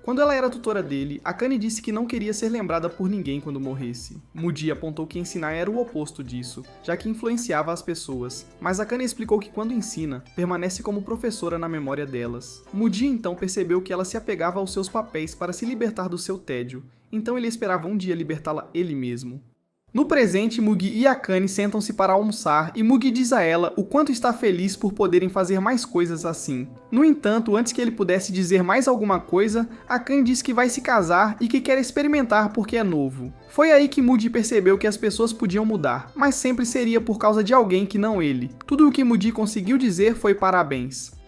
Quando ela era tutora dele, Akane disse que não queria ser lembrada por ninguém quando morresse. Muji apontou que ensinar era o oposto disso, já que influenciava as pessoas, mas Akane explicou que quando ensina, permanece como professora na memória delas. Muji então percebeu que ela se apegava aos seus papéis para se libertar do seu tédio, então ele esperava um dia libertá-la ele mesmo. No presente, Mugi e Akane sentam-se para almoçar e Mugi diz a ela o quanto está feliz por poderem fazer mais coisas assim. No entanto, antes que ele pudesse dizer mais alguma coisa, Akane diz que vai se casar e que quer experimentar porque é novo. Foi aí que Mugi percebeu que as pessoas podiam mudar, mas sempre seria por causa de alguém que não ele. Tudo o que Mugi conseguiu dizer foi parabéns.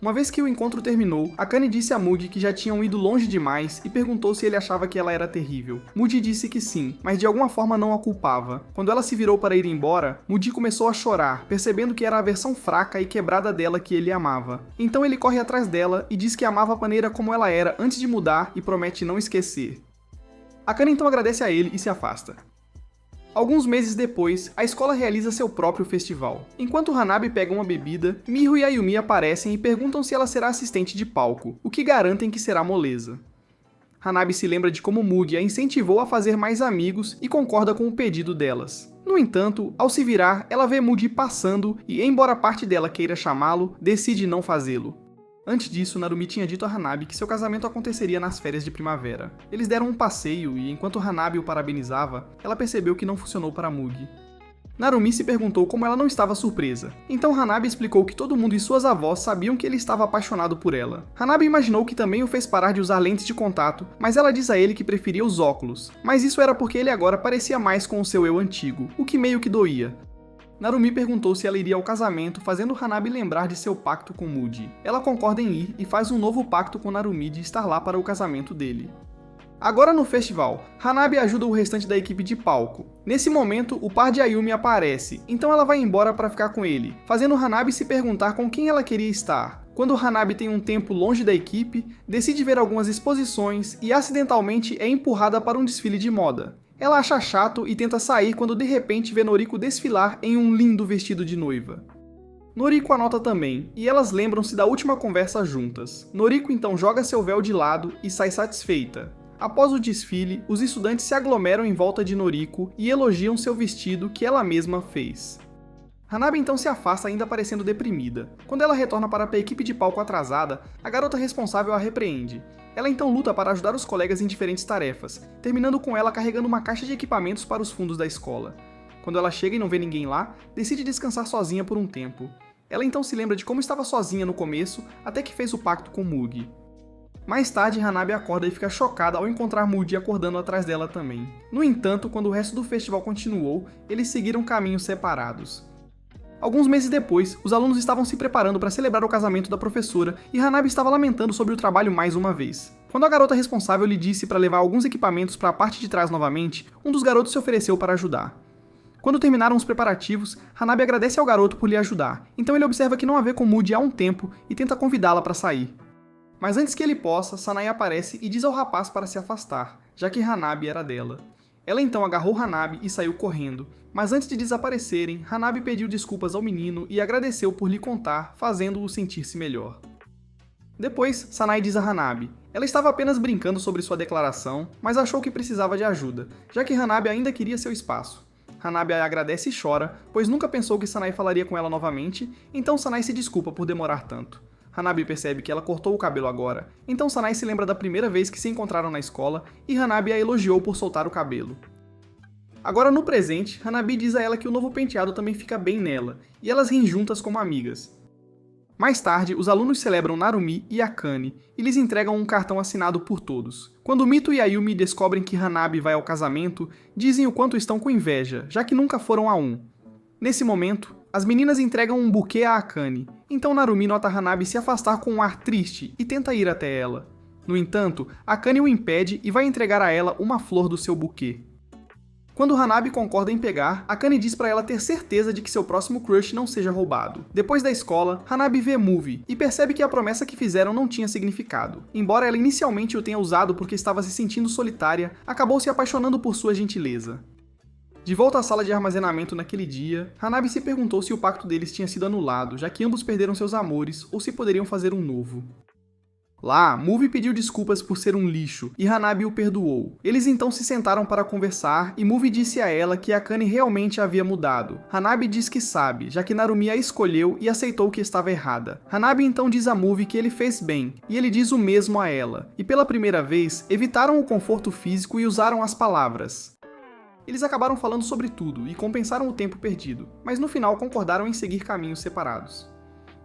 Uma vez que o encontro terminou, Akane disse a Mugi que já tinham ido longe demais e perguntou se ele achava que ela era terrível. Mugi disse que sim, mas de alguma forma não a culpava. Quando ela se virou para ir embora, Mugi começou a chorar, percebendo que era a versão fraca e quebrada dela que ele amava. Então ele corre atrás dela e diz que amava a maneira como ela era antes de mudar e promete não esquecer. Akane então agradece a ele e se afasta. Alguns meses depois, a escola realiza seu próprio festival. Enquanto Hanabi pega uma bebida, Miho e Ayumi aparecem e perguntam se ela será assistente de palco, o que garantem que será moleza. Hanabi se lembra de como Mugi a incentivou a fazer mais amigos e concorda com o pedido delas. No entanto, ao se virar, ela vê Mugi passando e, embora parte dela queira chamá-lo, decide não fazê-lo. Antes disso, Narumi tinha dito a Hanabi que seu casamento aconteceria nas férias de primavera. Eles deram um passeio e, enquanto Hanabi o parabenizava, ela percebeu que não funcionou para Mugi. Narumi se perguntou como ela não estava surpresa. Então Hanabi explicou que todo mundo e suas avós sabiam que ele estava apaixonado por ela. Hanabi imaginou que também o fez parar de usar lentes de contato, mas ela diz a ele que preferia os óculos. Mas isso era porque ele agora parecia mais com o seu eu antigo, o que meio que doía. Narumi perguntou se ela iria ao casamento, fazendo Hanabi lembrar de seu pacto com Muji. Ela concorda em ir e faz um novo pacto com Narumi de estar lá para o casamento dele. Agora no festival, Hanabi ajuda o restante da equipe de palco. Nesse momento, o par de Ayumi aparece, então ela vai embora para ficar com ele, fazendo Hanabi se perguntar com quem ela queria estar. Quando Hanabi tem um tempo longe da equipe, decide ver algumas exposições e acidentalmente é empurrada para um desfile de moda. Ela acha chato e tenta sair quando de repente vê Noriko desfilar em um lindo vestido de noiva. Noriko anota também, e elas lembram-se da última conversa juntas. Noriko então joga seu véu de lado e sai satisfeita. Após o desfile, os estudantes se aglomeram em volta de Noriko e elogiam seu vestido que ela mesma fez. Hanabi então se afasta ainda parecendo deprimida. Quando ela retorna para a equipe de palco atrasada, a garota responsável a repreende. Ela então luta para ajudar os colegas em diferentes tarefas, terminando com ela carregando uma caixa de equipamentos para os fundos da escola. Quando ela chega e não vê ninguém lá, decide descansar sozinha por um tempo. Ela então se lembra de como estava sozinha no começo, até que fez o pacto com Mugi. Mais tarde, Hanabi acorda e fica chocada ao encontrar Mugi acordando atrás dela também. No entanto, quando o resto do festival continuou, eles seguiram caminhos separados. Alguns meses depois, os alunos estavam se preparando para celebrar o casamento da professora e Hanabi estava lamentando sobre o trabalho mais uma vez. Quando a garota responsável lhe disse para levar alguns equipamentos para a parte de trás novamente, um dos garotos se ofereceu para ajudar. Quando terminaram os preparativos, Hanabi agradece ao garoto por lhe ajudar, então ele observa que não a vê com Mugi há um tempo e tenta convidá-la para sair. Mas antes que ele possa, Sanae aparece e diz ao rapaz para se afastar, já que Hanabi era dela. Ela então agarrou Hanabi e saiu correndo, mas antes de desaparecerem, Hanabi pediu desculpas ao menino e agradeceu por lhe contar, fazendo-o sentir-se melhor. Depois, Sanae diz a Hanabi. Ela estava apenas brincando sobre sua declaração, mas achou que precisava de ajuda, já que Hanabi ainda queria seu espaço. Hanabi a agradece e chora, pois nunca pensou que Sanae falaria com ela novamente, então Sanae se desculpa por demorar tanto. Hanabi percebe que ela cortou o cabelo agora, então Sanae se lembra da primeira vez que se encontraram na escola e Hanabi a elogiou por soltar o cabelo. Agora no presente, Hanabi diz a ela que o novo penteado também fica bem nela, e elas riem juntas como amigas. Mais tarde, os alunos celebram Narumi e Akane, e lhes entregam um cartão assinado por todos. Quando Mito e Ayumi descobrem que Hanabi vai ao casamento, dizem o quanto estão com inveja, já que nunca foram a um. Nesse momento, as meninas entregam um buquê a Akane, então Narumi nota Hanabi se afastar com um ar triste e tenta ir até ela. No entanto, Akane o impede e vai entregar a ela uma flor do seu buquê. Quando Hanabi concorda em pegar, Akane diz pra ela ter certeza de que seu próximo crush não seja roubado. Depois da escola, Hanabi vê Move e percebe que a promessa que fizeram não tinha significado. Embora ela inicialmente o tenha usado porque estava se sentindo solitária, acabou se apaixonando por sua gentileza. De volta à sala de armazenamento naquele dia, Hanabi se perguntou se o pacto deles tinha sido anulado, já que ambos perderam seus amores, ou se poderiam fazer um novo. Lá, Move pediu desculpas por ser um lixo, e Hanabi o perdoou. Eles então se sentaram para conversar, e Move disse a ela que Akane realmente havia mudado. Hanabi diz que sabe, já que Narumi a escolheu e aceitou que estava errada. Hanabi então diz a Move que ele fez bem, e ele diz o mesmo a ela. E pela primeira vez, evitaram o conforto físico e usaram as palavras. Eles acabaram falando sobre tudo e compensaram o tempo perdido, mas no final concordaram em seguir caminhos separados.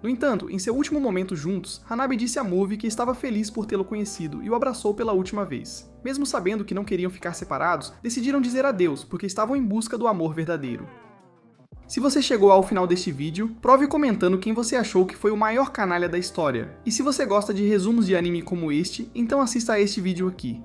No entanto, em seu último momento juntos, Hanabi disse a Move que estava feliz por tê-lo conhecido e o abraçou pela última vez. Mesmo sabendo que não queriam ficar separados, decidiram dizer adeus porque estavam em busca do amor verdadeiro. Se você chegou ao final deste vídeo, prove comentando quem você achou que foi o maior canalha da história. E se você gosta de resumos de anime como este, então assista a este vídeo aqui.